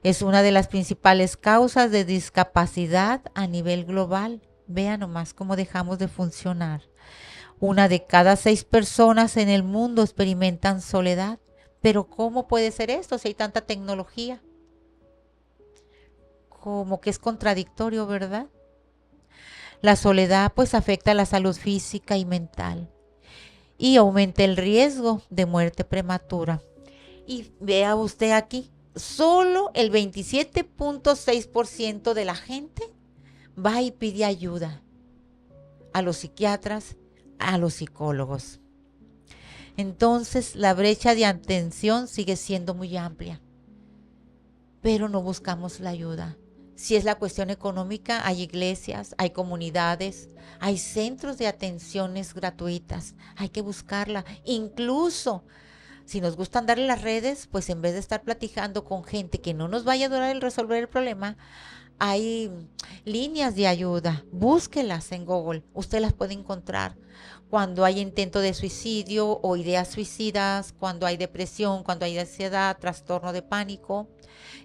Es una de las principales causas de discapacidad a nivel global. Vean nomás cómo dejamos de funcionar. 1 de cada 6 personas en el mundo experimentan soledad. Pero ¿cómo puede ser esto si hay tanta tecnología? Como que es contradictorio, ¿verdad? La soledad pues afecta la salud física y mental y aumenta el riesgo de muerte prematura. Y vea usted aquí, solo el 27.6% de la gente va y pide ayuda a los psiquiatras, a los psicólogos. Entonces la brecha de atención sigue siendo muy amplia, pero no buscamos la ayuda. Si es la cuestión económica, hay iglesias, hay comunidades, hay centros de atenciones gratuitas. Hay que buscarla. Incluso si nos gusta andar en las redes, pues en vez de estar platicando con gente que no nos vaya a ayudar a resolver el problema, hay líneas de ayuda, búsquelas en Google, usted las puede encontrar. Cuando hay intento de suicidio o ideas suicidas, cuando hay depresión, cuando hay ansiedad, trastorno de pánico,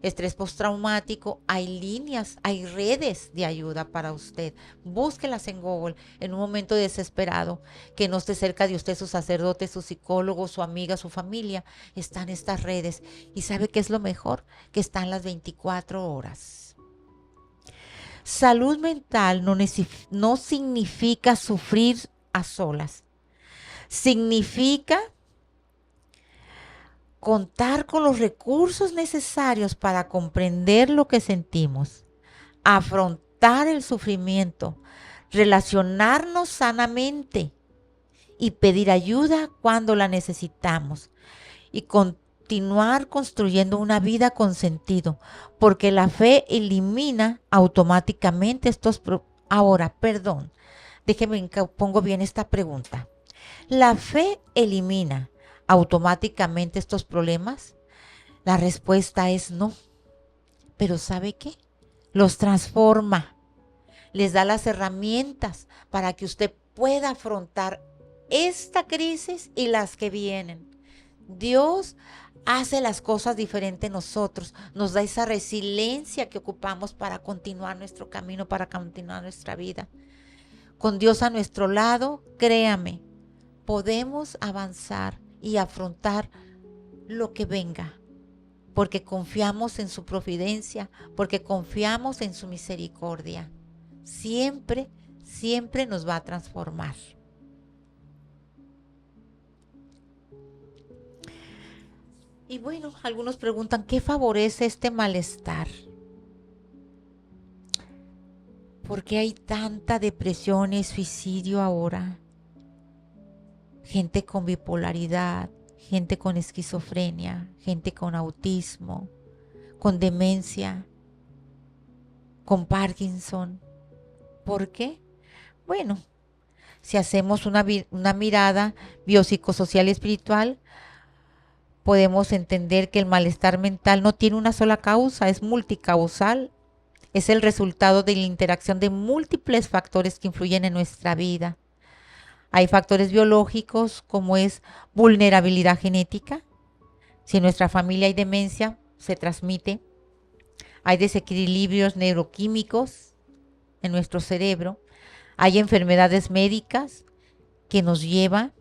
estrés postraumático, hay líneas, hay redes de ayuda para usted. Búsquelas en Google en un momento desesperado, que no esté cerca de usted su sacerdote, su psicólogo, su amiga, su familia. Están estas redes. ¿Y sabe qué es lo mejor? Que están las 24 horas. Salud mental no significa sufrir a solas. Significa contar con los recursos necesarios para comprender lo que sentimos, afrontar el sufrimiento, relacionarnos sanamente y pedir ayuda cuando la necesitamos y continuar construyendo una vida con sentido, porque la fe elimina automáticamente estos Ahora, perdón, déjeme pongo bien esta pregunta. ¿La fe elimina automáticamente estos problemas? La respuesta es no. Pero ¿sabe qué? Los transforma, les da las herramientas para que usted pueda afrontar esta crisis y las que vienen. Dios hace las cosas diferentes en nosotros, nos da esa resiliencia que ocupamos para continuar nuestro camino, para continuar nuestra vida. Con Dios a nuestro lado, créame, podemos avanzar y afrontar lo que venga, porque confiamos en su providencia, porque confiamos en su misericordia. Siempre, siempre nos va a transformar. Y bueno, algunos preguntan, ¿qué favorece este malestar? ¿Por qué hay tanta depresión y suicidio ahora? Gente con bipolaridad, gente con esquizofrenia, gente con autismo, con demencia, con Parkinson. ¿Por qué? Bueno, si hacemos una mirada biopsicosocial y espiritual, podemos entender que el malestar mental no tiene una sola causa, es multicausal. Es el resultado de la interacción de múltiples factores que influyen en nuestra vida. Hay factores biológicos como es vulnerabilidad genética. Si en nuestra familia hay demencia, se transmite. Hay desequilibrios neuroquímicos en nuestro cerebro. Hay enfermedades médicas que nos llevan,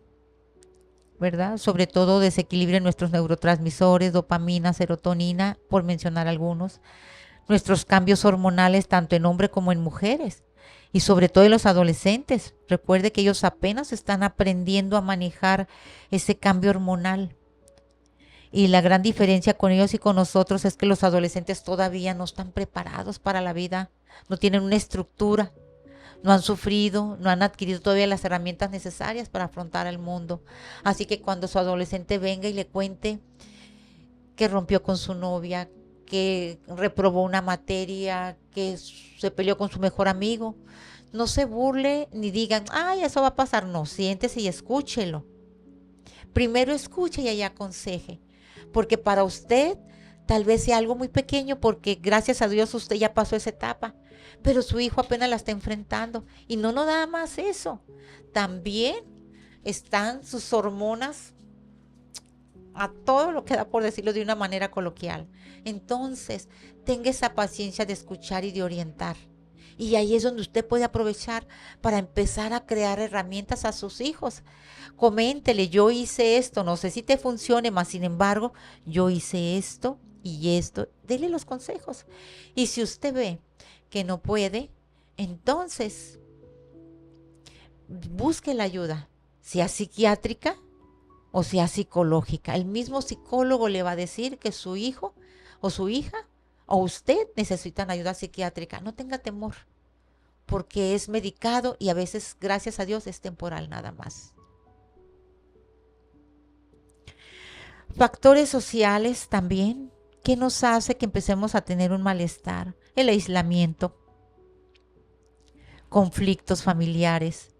¿verdad? Sobre todo desequilibrio en nuestros neurotransmisores, dopamina, serotonina, por mencionar algunos. Nuestros cambios hormonales tanto en hombres como en mujeres y sobre todo en los adolescentes. Recuerde que ellos apenas están aprendiendo a manejar ese cambio hormonal. Y la gran diferencia con ellos y con nosotros es que los adolescentes todavía no están preparados para la vida, no tienen una estructura, no han sufrido, no han adquirido todavía las herramientas necesarias para afrontar el mundo. Así que cuando su adolescente venga y le cuente que rompió con su novia, que reprobó una materia, que se peleó con su mejor amigo, no se burle ni digan, ay, eso va a pasar. No, siéntese y escúchelo. Primero escuche y ahí aconseje, porque para usted tal vez sea algo muy pequeño, porque gracias a Dios usted ya pasó esa etapa, pero su hijo apenas la está enfrentando. Y no nada más eso, también están sus hormonas a todo lo que da, por decirlo de una manera coloquial. Entonces, tenga esa paciencia de escuchar y de orientar. Y ahí es donde usted puede aprovechar para empezar a crear herramientas a sus hijos. Coméntele, yo hice esto, no sé si te funcione, mas sin embargo, yo hice esto y esto. Dele los consejos. Y si usted ve que no puede, entonces busque la ayuda, sea psiquiátrica o sea psicológica. El mismo psicólogo le va a decir que su hijo o su hija o usted necesitan ayuda psiquiátrica. No tenga temor, porque es medicado y a veces, gracias a Dios, es temporal nada más. Factores sociales también. ¿Qué nos hace que empecemos a tener un malestar? El aislamiento, conflictos familiares,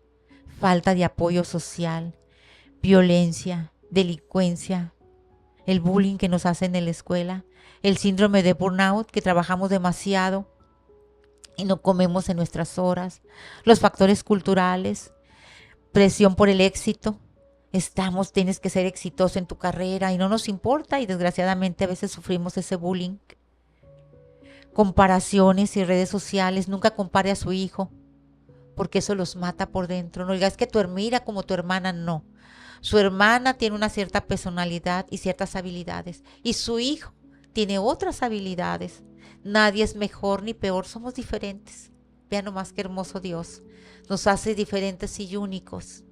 falta de apoyo social, violencia, delincuencia, el bullying que nos hacen en la escuela, el síndrome de burnout, que trabajamos demasiado, y no comemos en nuestras horas. Los factores culturales, presión por el éxito. Tienes que ser exitoso en tu carrera y no nos importa, y desgraciadamente a veces sufrimos ese bullying. Comparaciones y redes sociales, nunca compare a su hijo, porque eso los mata por dentro. No digas que mira como tu hermana, no. Su hermana tiene una cierta personalidad y ciertas habilidades, y su hijo tiene otras habilidades. Nadie es mejor ni peor, somos diferentes. Vean nomás qué hermoso Dios. Nos hace diferentes y únicos.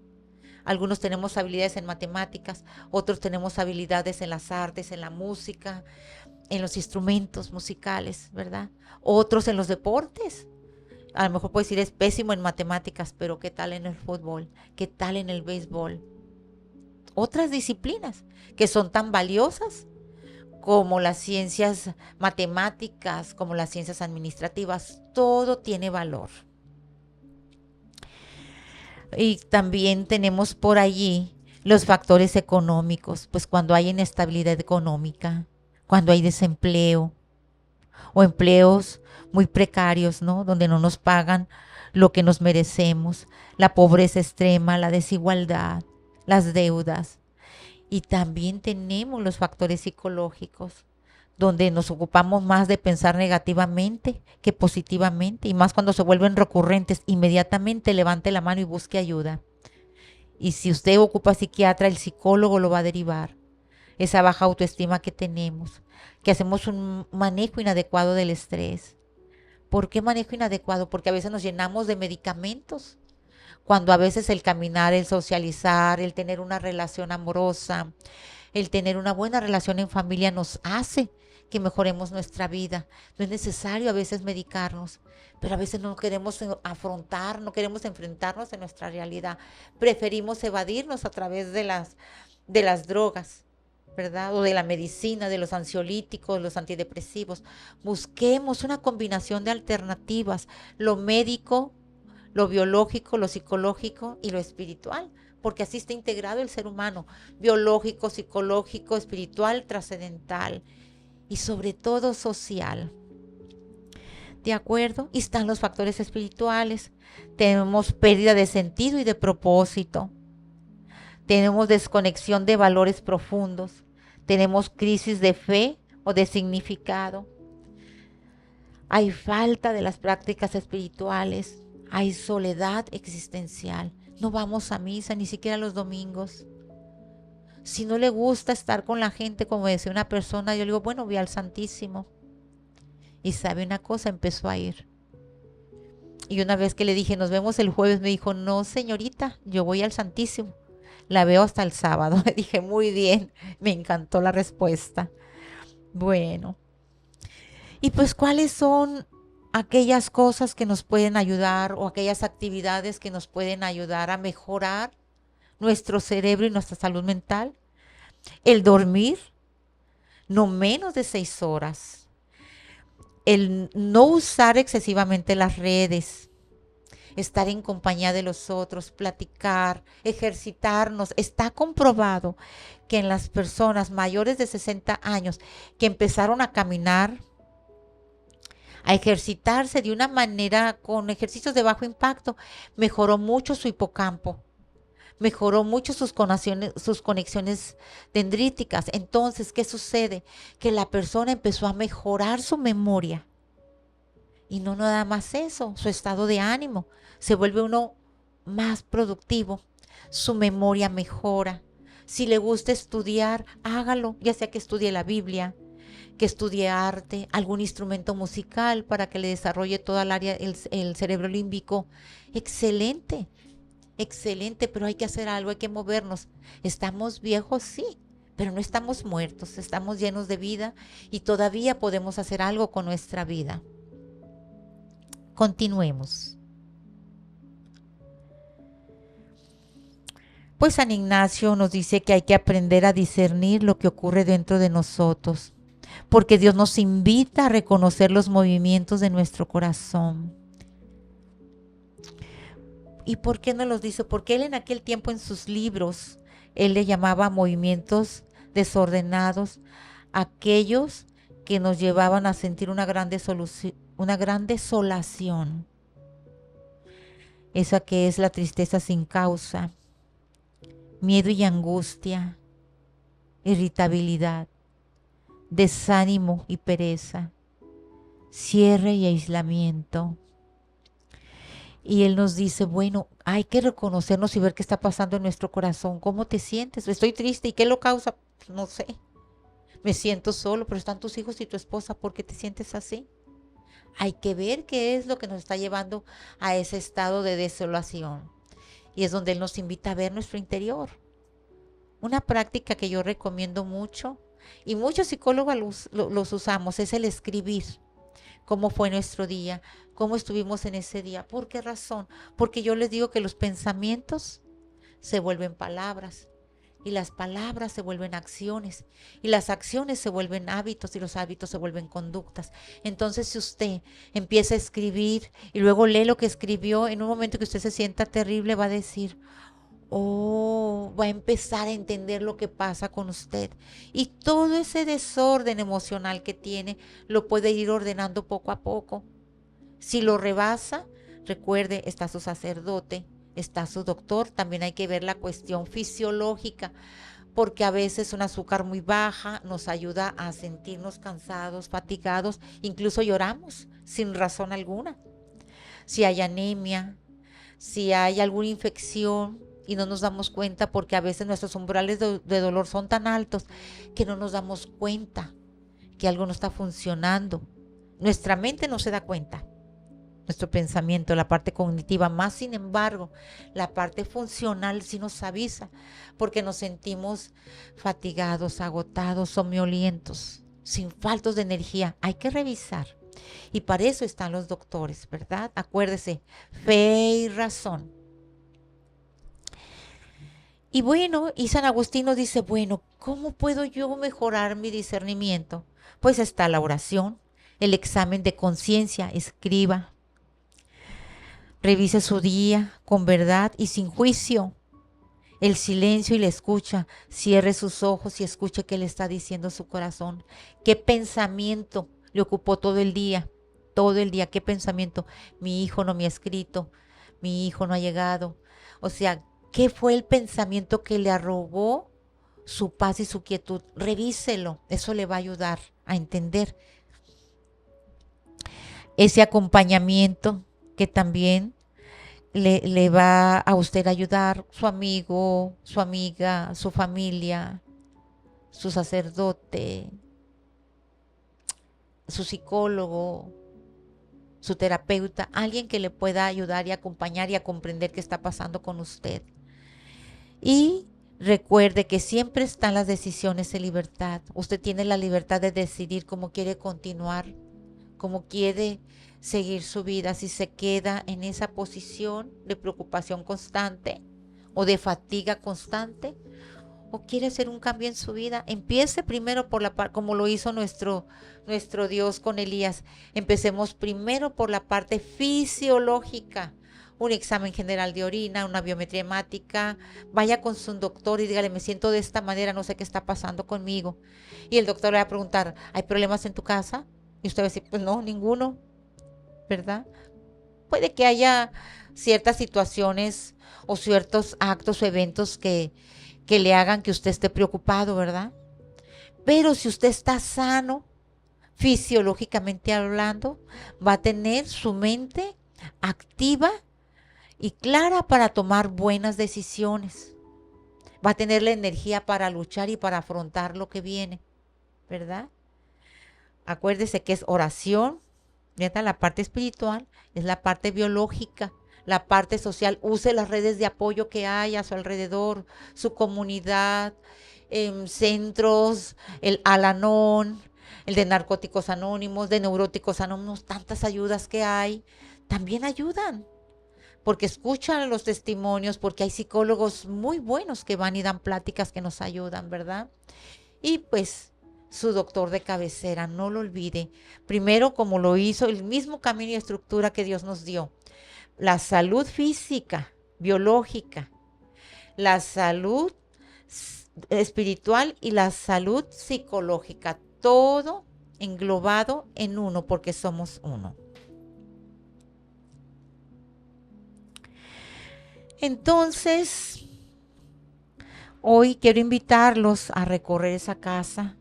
Algunos tenemos habilidades en matemáticas, otros tenemos habilidades en las artes, en la música, en los instrumentos musicales, ¿verdad? Otros en los deportes. A lo mejor puedes decir es pésimo en matemáticas, pero ¿qué tal en el fútbol? ¿Qué tal en el béisbol? Otras disciplinas que son tan valiosas como las ciencias matemáticas, como las ciencias administrativas, todo tiene valor. Y también tenemos por allí los factores económicos, pues cuando hay inestabilidad económica, cuando hay desempleo o empleos muy precarios, ¿no? Donde no nos pagan lo que nos merecemos, la pobreza extrema, la desigualdad, las deudas. Y también tenemos los factores psicológicos, donde nos ocupamos más de pensar negativamente que positivamente, y más cuando se vuelven recurrentes, inmediatamente levante la mano y busque ayuda. Y si usted ocupa psiquiatra, el psicólogo lo va a derivar. Esa baja autoestima que tenemos, que hacemos un manejo inadecuado del estrés. ¿Por qué manejo inadecuado? Porque a veces nos llenamos de medicamentos, cuando a veces el caminar, el socializar, el tener una relación amorosa, el tener una buena relación en familia nos hace que mejoremos nuestra vida. No es necesario a veces medicarnos, pero a veces no queremos afrontar, no queremos enfrentarnos en nuestra realidad. Preferimos evadirnos a través de las drogas, ¿verdad? O de la medicina, de los ansiolíticos, los antidepresivos. Busquemos una combinación de alternativas, lo médico, lo biológico, lo psicológico y lo espiritual, porque así está integrado el ser humano, biológico, psicológico, espiritual, trascendental y sobre todo social. ¿De acuerdo? Y están los factores espirituales. Tenemos pérdida de sentido y de propósito. Tenemos desconexión de valores profundos. Tenemos crisis de fe o de significado. Hay falta de las prácticas espirituales. Hay soledad existencial. No vamos a misa ni siquiera los domingos. Si no le gusta estar con la gente, como decía una persona, yo le digo, bueno, voy al Santísimo. Y sabe una cosa, empezó a ir. Y una vez que le dije, nos vemos el jueves, me dijo, no señorita, yo voy al Santísimo. La veo hasta el sábado. Le dije, muy bien, me encantó la respuesta. Bueno, y pues ¿cuáles son aquellas cosas que nos pueden ayudar o aquellas actividades que nos pueden ayudar a mejorar nuestro cerebro y nuestra salud mental? El dormir no menos de 6 horas. El no usar excesivamente las redes. Estar en compañía de los otros, platicar, ejercitarnos. Está comprobado que en las personas mayores de 60 años que empezaron a caminar, a ejercitarse de una manera con ejercicios de bajo impacto, mejoró mucho su hipocampo, mejoró mucho sus conexiones dendríticas. Entonces, ¿qué sucede? Que la persona empezó a mejorar su memoria. Y no nada más eso, su estado de ánimo. Se vuelve uno más productivo, su memoria mejora. Si le gusta estudiar, hágalo, ya sea que estudie la Biblia, que estudie arte, algún instrumento musical para que le desarrolle toda el área, el cerebro límbico. Excelente, excelente, pero hay que hacer algo, hay que movernos. Estamos viejos, sí, pero no estamos muertos, estamos llenos de vida y todavía podemos hacer algo con nuestra vida. Continuemos. Pues San Ignacio nos dice que hay que aprender a discernir lo que ocurre dentro de nosotros, porque Dios nos invita a reconocer los movimientos de nuestro corazón. ¿Y por qué no los dice? Porque él en aquel tiempo en sus libros, él le llamaba movimientos desordenados aquellos que nos llevaban a sentir una gran desolación, esa que es la tristeza sin causa, miedo y angustia, irritabilidad, desánimo y pereza, cierre y aislamiento. Y Él nos dice, bueno, hay que reconocernos y ver qué está pasando en nuestro corazón. ¿Cómo te sientes? Estoy triste. ¿Y qué lo causa? Pues no sé. Me siento solo, pero están tus hijos y tu esposa. ¿Por qué te sientes así? Hay que ver qué es lo que nos está llevando a ese estado de desolación. Y es donde Él nos invita a ver nuestro interior. Una práctica que yo recomiendo mucho, y muchos psicólogos los usamos, es el escribir. ¿Cómo fue nuestro día? ¿Cómo estuvimos en ese día? ¿Por qué razón? Porque yo les digo que los pensamientos se vuelven palabras y las palabras se vuelven acciones y las acciones se vuelven hábitos y los hábitos se vuelven conductas. Entonces, si usted empieza a escribir y luego lee lo que escribió, en un momento que usted se sienta terrible va a decir, oh, va a empezar a entender lo que pasa con usted. Y todo ese desorden emocional que tiene lo puede ir ordenando poco a poco. Si lo rebasa, recuerde, está su sacerdote, está su doctor. También hay que ver la cuestión fisiológica, porque a veces un azúcar muy baja nos ayuda a sentirnos cansados, fatigados, incluso lloramos sin razón alguna. Si hay anemia, si hay alguna infección y no nos damos cuenta, porque a veces nuestros umbrales de dolor son tan altos que no nos damos cuenta que algo no está funcionando. Nuestra mente no se da cuenta, nuestro pensamiento, la parte cognitiva, más sin embargo, la parte funcional sí nos avisa, porque nos sentimos fatigados, agotados, somnolientos, sin faltos de energía. Hay que revisar. Y para eso están los doctores, ¿verdad? Acuérdese, fe y razón. Y bueno, y San Agustín nos dice, bueno, ¿cómo puedo yo mejorar mi discernimiento? Pues está la oración, el examen de conciencia, escriba, revise su día con verdad y sin juicio. El silencio y la escucha, cierre sus ojos y escuche qué le está diciendo su corazón. ¿Qué pensamiento le ocupó todo el día? Todo el día, ¿qué pensamiento? Mi hijo no me ha escrito, mi hijo no ha llegado. O sea, ¿qué fue el pensamiento que le robó su paz y su quietud? Revíselo, eso le va a ayudar a entender ese acompañamiento que también le va a usted a ayudar, su amigo, su amiga, su familia, su sacerdote, su psicólogo, su terapeuta, alguien que le pueda ayudar y acompañar y a comprender qué está pasando con usted. Y recuerde que siempre están las decisiones en libertad. Usted tiene la libertad de decidir cómo quiere continuar, cómo quiere seguir su vida, si se queda en esa posición de preocupación constante o de fatiga constante, o quiere hacer un cambio en su vida. Empiece primero por la parte, como lo hizo nuestro Dios con Elías. Empecemos primero por la parte fisiológica, un examen general de orina, una biometría hemática. Vaya con su doctor y dígale, me siento de esta manera, no sé qué está pasando conmigo. Y el doctor le va a preguntar, ¿hay problemas en tu casa? Y usted va a decir, pues no, ninguno, ¿verdad? Puede que haya ciertas situaciones o ciertos actos o eventos que le hagan que usted esté preocupado, ¿verdad? Pero si usted está sano, fisiológicamente hablando, va a tener su mente activa y clara para tomar buenas decisiones. Va a tener la energía para luchar y para afrontar lo que viene, ¿verdad? Acuérdese que es oración, neta, la parte espiritual, es la parte biológica, la parte social. Use las redes de apoyo que hay a su alrededor, su comunidad, centros, el Al-Anon, el de Narcóticos Anónimos, de Neuróticos Anónimos, tantas ayudas que hay, también ayudan, porque escuchan los testimonios, porque hay psicólogos muy buenos que van y dan pláticas que nos ayudan, ¿verdad? Y pues su doctor de cabecera, no lo olvide. Primero, como lo hizo, el mismo camino y estructura que Dios nos dio. La salud física, biológica, la salud espiritual y la salud psicológica. Todo englobado en uno porque somos uno. Entonces, hoy quiero invitarlos a recorrer esa casa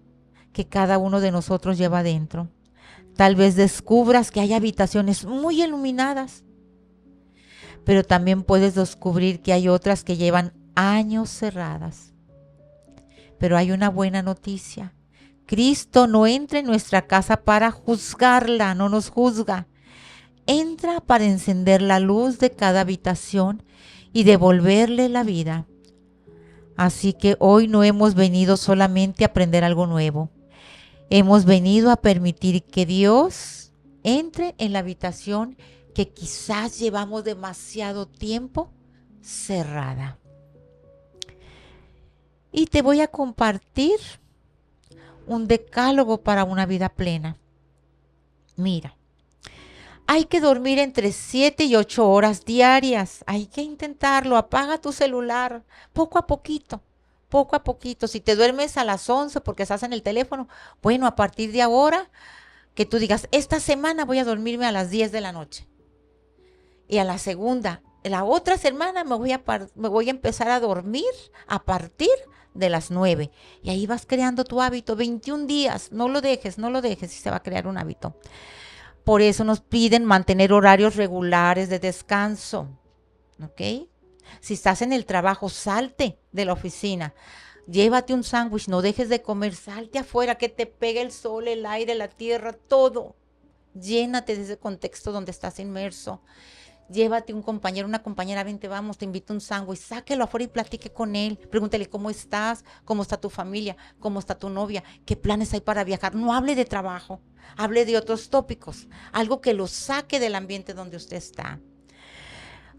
que cada uno de nosotros lleva dentro. Tal vez descubras que hay habitaciones muy iluminadas, pero también puedes descubrir que hay otras que llevan años cerradas. Pero hay una buena noticia. Cristo no entra en nuestra casa para juzgarla, no nos juzga. Entra para encender la luz de cada habitación y devolverle la vida. Así que hoy no hemos venido solamente a aprender algo nuevo. Hemos venido a permitir que Dios entre en la habitación que quizás llevamos demasiado tiempo cerrada. Y te voy a compartir un decálogo para una vida plena. Mira, hay que dormir entre 7 y 8 horas diarias. Hay que intentarlo. Apaga tu celular poco a poquito. Poco a poquito. Si te duermes a las 11 porque estás en el teléfono, bueno, a partir de ahora, que tú digas, esta semana voy a dormirme a las 10 de la noche. Y a la segunda, la otra semana me voy a empezar a dormir a partir de las 9. Y ahí vas creando tu hábito. 21 días. No lo dejes y se va a crear un hábito. Por eso nos piden mantener horarios regulares de descanso. ¿Ok? Si estás en el trabajo, salte de la oficina. Llévate un sándwich, no dejes de comer, salte afuera, que te pegue el sol, el aire, la tierra, todo. Llénate de ese contexto donde estás inmerso. Llévate un compañero, una compañera, vente, vamos, te invito a un sándwich, sáquelo afuera y platique con él. Pregúntale cómo estás, cómo está tu familia, cómo está tu novia, qué planes hay para viajar. No hable de trabajo, hable de otros tópicos, algo que lo saque del ambiente donde usted está.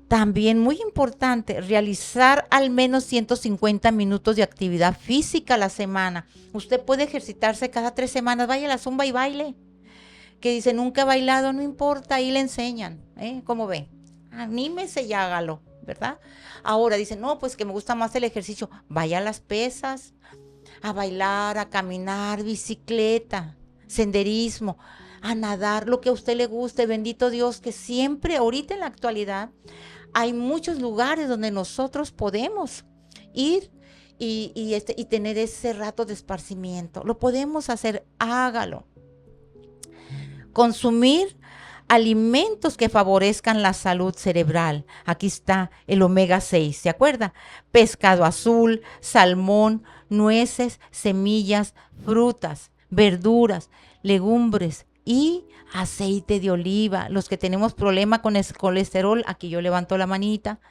También muy importante, realizar al menos 150 minutos de actividad física a la semana. Usted puede ejercitarse cada 3 semanas, vaya a la zumba y baile. Que dice, nunca he bailado, no importa, ahí le enseñan, ¿cómo ve? Anímese y hágalo, ¿verdad? Ahora dice, no, pues que me gusta más el ejercicio, vaya a las pesas, a bailar, a caminar, bicicleta, senderismo, a nadar, lo que a usted le guste. Bendito Dios que siempre, ahorita en la actualidad, hay muchos lugares donde nosotros podemos ir y tener ese rato de esparcimiento. Lo podemos hacer, hágalo. Consumir alimentos que favorezcan la salud cerebral. Aquí está el omega 6, ¿se acuerda? Pescado azul, salmón, nueces, semillas, frutas, verduras, legumbres y aceite de oliva. Los que tenemos problema con el colesterol, aquí yo levanto la manita.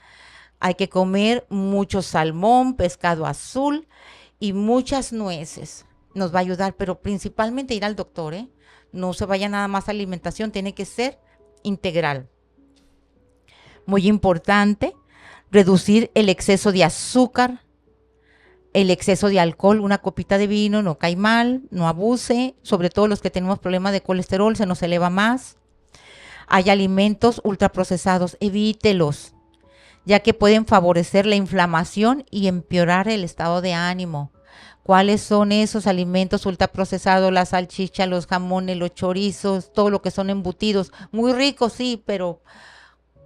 Hay que comer mucho salmón, pescado azul y muchas nueces. Nos va a ayudar, pero principalmente ir al doctor, No se vaya nada más a alimentación, tiene que ser integral. Muy importante, reducir el exceso de azúcar, el exceso de alcohol, una copita de vino, no cae mal, no abuse, sobre todo los que tenemos problemas de colesterol, se nos eleva más. Hay alimentos ultraprocesados, evítelos, ya que pueden favorecer la inflamación y empeorar el estado de ánimo. ¿Cuáles son esos alimentos ultraprocesados? La salchicha, los jamones, los chorizos, todo lo que son embutidos. Muy ricos, sí, pero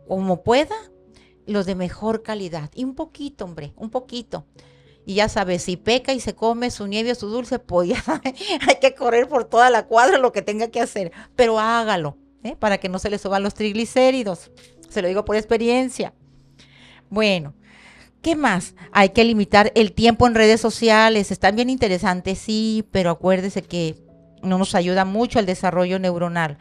como pueda, los de mejor calidad. Y un poquito, hombre, un poquito. Y ya sabes, si peca y se come su nieve o su dulce, pues ya hay que correr por toda la cuadra lo que tenga que hacer. Pero hágalo, para que no se le suban los triglicéridos. Se lo digo por experiencia. Bueno. ¿Qué más? Hay que limitar el tiempo en redes sociales. Están bien interesantes, sí, pero acuérdese que no nos ayuda mucho al desarrollo neuronal.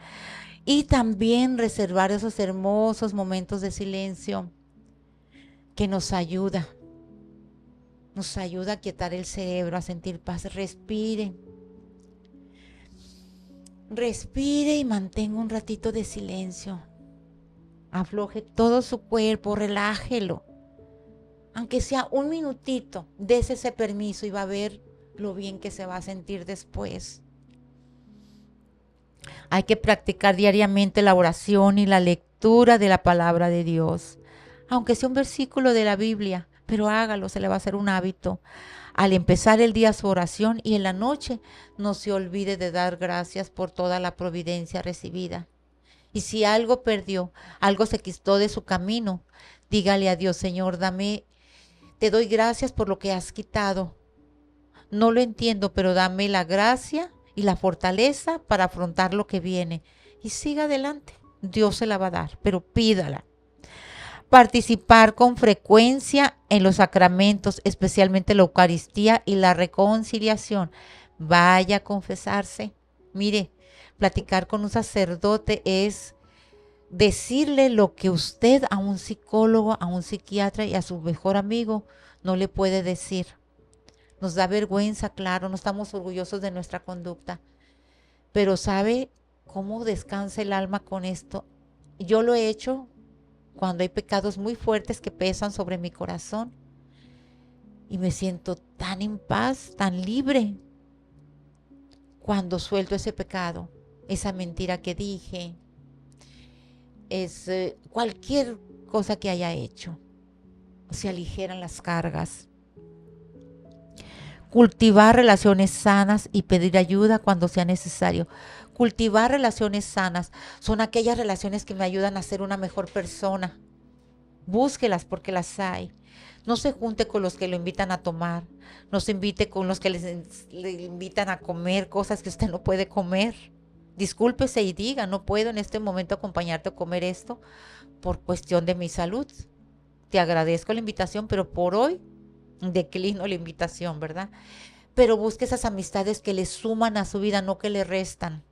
Y también reservar esos hermosos momentos de silencio que nos ayuda. Nos ayuda a quietar el cerebro, a sentir paz. Respire. Respire y mantenga un ratito de silencio. Afloje todo su cuerpo, relájelo. Aunque sea un minutito, dese ese permiso y va a ver lo bien que se va a sentir después. Hay que practicar diariamente la oración y la lectura de la palabra de Dios. Aunque sea un versículo de la Biblia, pero hágalo, se le va a hacer un hábito. al empezar el día su oración y en la noche no se olvide de dar gracias por toda la providencia recibida. Y si algo perdió, algo se quitó de su camino, dígale a Dios: Señor, te doy gracias por lo que has quitado. No lo entiendo, pero dame la gracia y la fortaleza para afrontar lo que viene. Y siga adelante. Dios se la va a dar, pero pídala. Participar con frecuencia en los sacramentos, especialmente la Eucaristía y la reconciliación. Vaya a confesarse. Mire, platicar con un sacerdote es decirle lo que usted a un psicólogo, a un psiquiatra y a su mejor amigo no le puede decir. Nos da vergüenza, claro, no estamos orgullosos de nuestra conducta, pero ¿sabe cómo descansa el alma con esto? Yo lo he hecho cuando hay pecados muy fuertes que pesan sobre mi corazón y me siento tan en paz, tan libre cuando suelto ese pecado, esa mentira que dije, cualquier cosa que haya hecho. Se aligeran las cargas. Cultivar relaciones sanas y pedir ayuda cuando sea necesario. Cultivar relaciones sanas son aquellas relaciones que me ayudan a ser una mejor persona. Búsquelas porque las hay. No se junte con los que lo invitan a tomar. No se invite con los que le invitan a comer cosas que usted no puede comer. Discúlpese y diga: no puedo en este momento acompañarte a comer esto por cuestión de mi salud. Te agradezco la invitación, pero por hoy declino la invitación, ¿verdad? Pero busque esas amistades que le suman a su vida, no que le restan.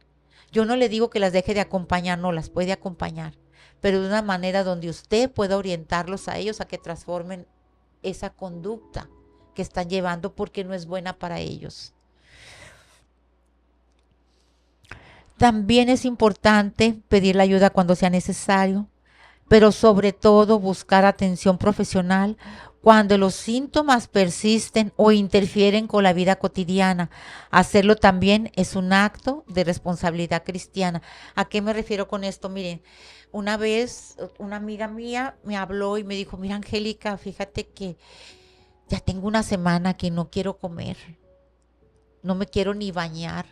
Yo no le digo que las deje de acompañar, no, las puede acompañar, pero de una manera donde usted pueda orientarlos a ellos a que transformen esa conducta que están llevando porque no es buena para ellos. También es importante pedir la ayuda cuando sea necesario, pero sobre todo buscar atención profesional cuando los síntomas persisten o interfieren con la vida cotidiana. Hacerlo también es un acto de responsabilidad cristiana. ¿A qué me refiero con esto? Miren, una vez una amiga mía me habló y me dijo: mira, Angélica, fíjate que ya tengo una semana que no quiero comer, no me quiero ni bañar,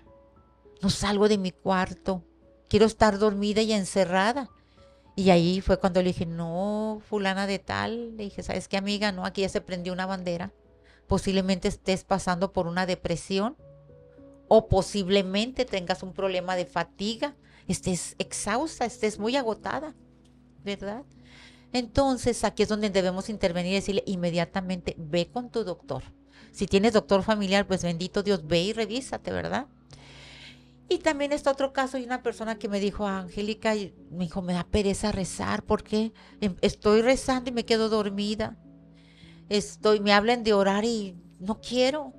no salgo de mi cuarto, quiero estar dormida y encerrada. Y ahí fue cuando le dije: no, fulana de tal, le dije: ¿sabes qué, amiga? No, aquí ya se prendió una bandera. Posiblemente estés pasando por una depresión o posiblemente tengas un problema de fatiga, estés exhausta, estés muy agotada, ¿verdad? Entonces aquí es donde debemos intervenir y decirle inmediatamente: ve con tu doctor. Si tienes doctor familiar, pues bendito Dios, ve y revísate, ¿verdad? Y también está otro caso de una persona que me dijo: Angélica, y me dijo, me da pereza rezar porque estoy rezando y me quedo dormida. Me hablan de orar y no quiero.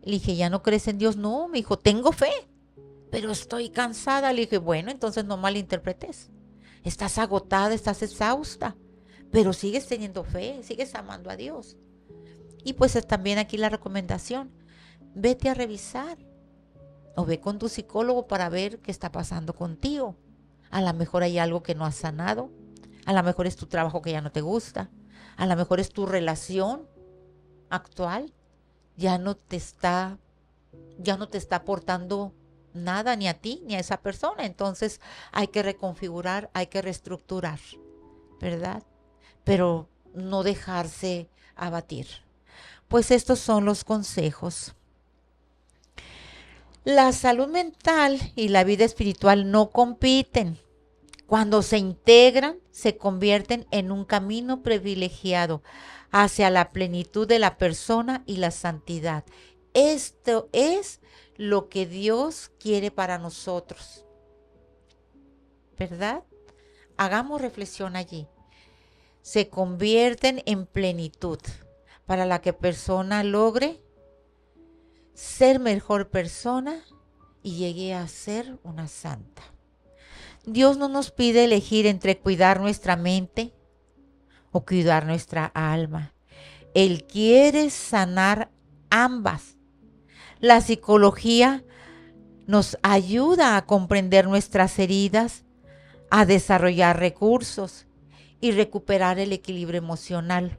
Le dije: ¿ya no crees en Dios? No, me dijo, tengo fe, pero estoy cansada. Le dije: bueno, entonces no malinterpretes. Estás agotada, estás exhausta, pero sigues teniendo fe, sigues amando a Dios. Y pues es también aquí la recomendación: vete a revisar. O ve con tu psicólogo para ver qué está pasando contigo. A lo mejor hay algo que no has sanado. A lo mejor es tu trabajo que ya no te gusta. A lo mejor es tu relación actual. Ya no te está aportando nada ni a ti ni a esa persona. Entonces hay que reconfigurar, hay que reestructurar, ¿verdad? Pero no dejarse abatir. Pues estos son los consejos. La salud mental y la vida espiritual no compiten. Cuando se integran, se convierten en un camino privilegiado hacia la plenitud de la persona y la santidad. Esto es lo que Dios quiere para nosotros, ¿verdad? Hagamos reflexión allí. Se convierten en plenitud para la que persona logre ser mejor persona y llegué a ser una santa. Dios no nos pide elegir entre cuidar nuestra mente o cuidar nuestra alma. Él quiere sanar ambas. La psicología nos ayuda a comprender nuestras heridas, a desarrollar recursos y recuperar el equilibrio emocional.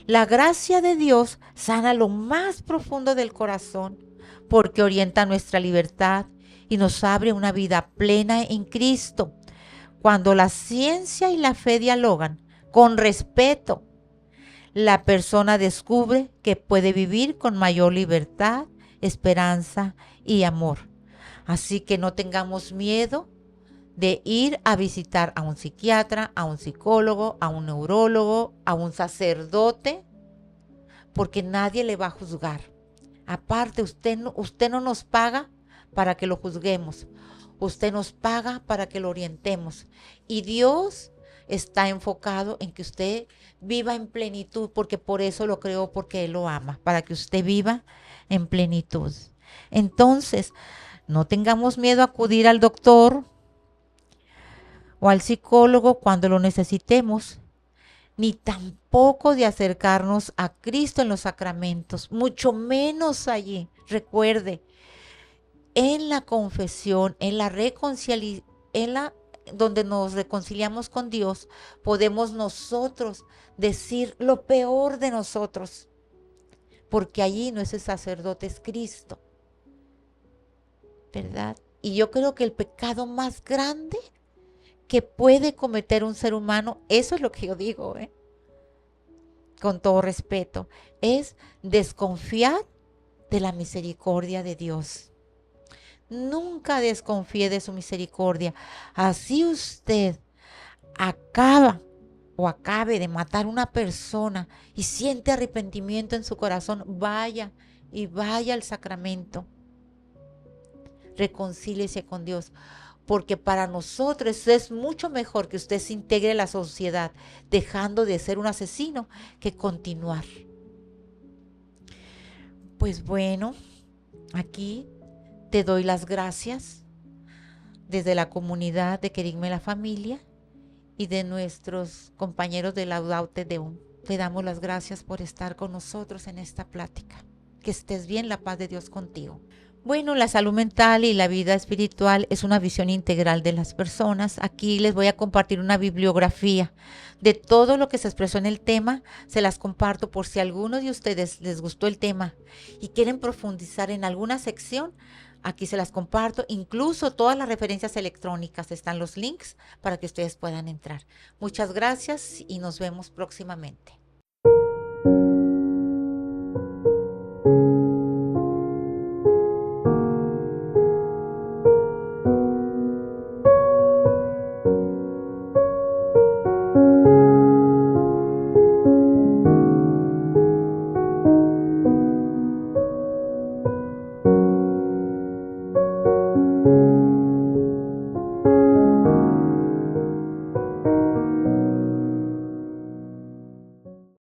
La gracia de Dios sana lo más profundo del corazón porque orienta nuestra libertad y nos abre una vida plena en Cristo. Cuando la ciencia y la fe dialogan con respeto, la persona descubre que puede vivir con mayor libertad, esperanza y amor. Así que no tengamos miedo de ir a visitar a un psiquiatra, a un psicólogo, a un neurólogo, a un sacerdote, porque nadie le va a juzgar. Aparte, usted no nos paga para que lo juzguemos. Usted nos paga para que lo orientemos. Y Dios está enfocado en que usted viva en plenitud, porque por eso lo creó, porque Él lo ama, para que usted viva en plenitud. Entonces, no tengamos miedo a acudir al doctor o al psicólogo cuando lo necesitemos, ni tampoco de acercarnos a Cristo en los sacramentos, mucho menos allí. Recuerde, en la confesión, donde nos reconciliamos con Dios, podemos nosotros decir lo peor de nosotros, porque allí no es el sacerdote, es Cristo, ¿verdad? Y yo creo que el pecado más grande que puede cometer un ser humano, eso es lo que yo digo, con todo respeto, es desconfiar de la misericordia de Dios. Nunca desconfíe de su misericordia. Así usted acabe de matar a una persona y siente arrepentimiento en su corazón, vaya al sacramento. Reconcíliese con Dios, porque para nosotros es mucho mejor que usted se integre a la sociedad, dejando de ser un asesino, que continuar. Pues bueno, aquí te doy las gracias desde la comunidad de Querigme la Familia y de nuestros compañeros de Laudaute Deum. Te damos las gracias por estar con nosotros en esta plática. Que estés bien, la paz de Dios contigo. Bueno, la salud mental y la vida espiritual es una visión integral de las personas. Aquí les voy a compartir una bibliografía de todo lo que se expresó en el tema. Se las comparto por si a alguno de ustedes les gustó el tema y quieren profundizar en alguna sección. Aquí se las comparto. Incluso todas las referencias electrónicas están los links para que ustedes puedan entrar. Muchas gracias y nos vemos próximamente.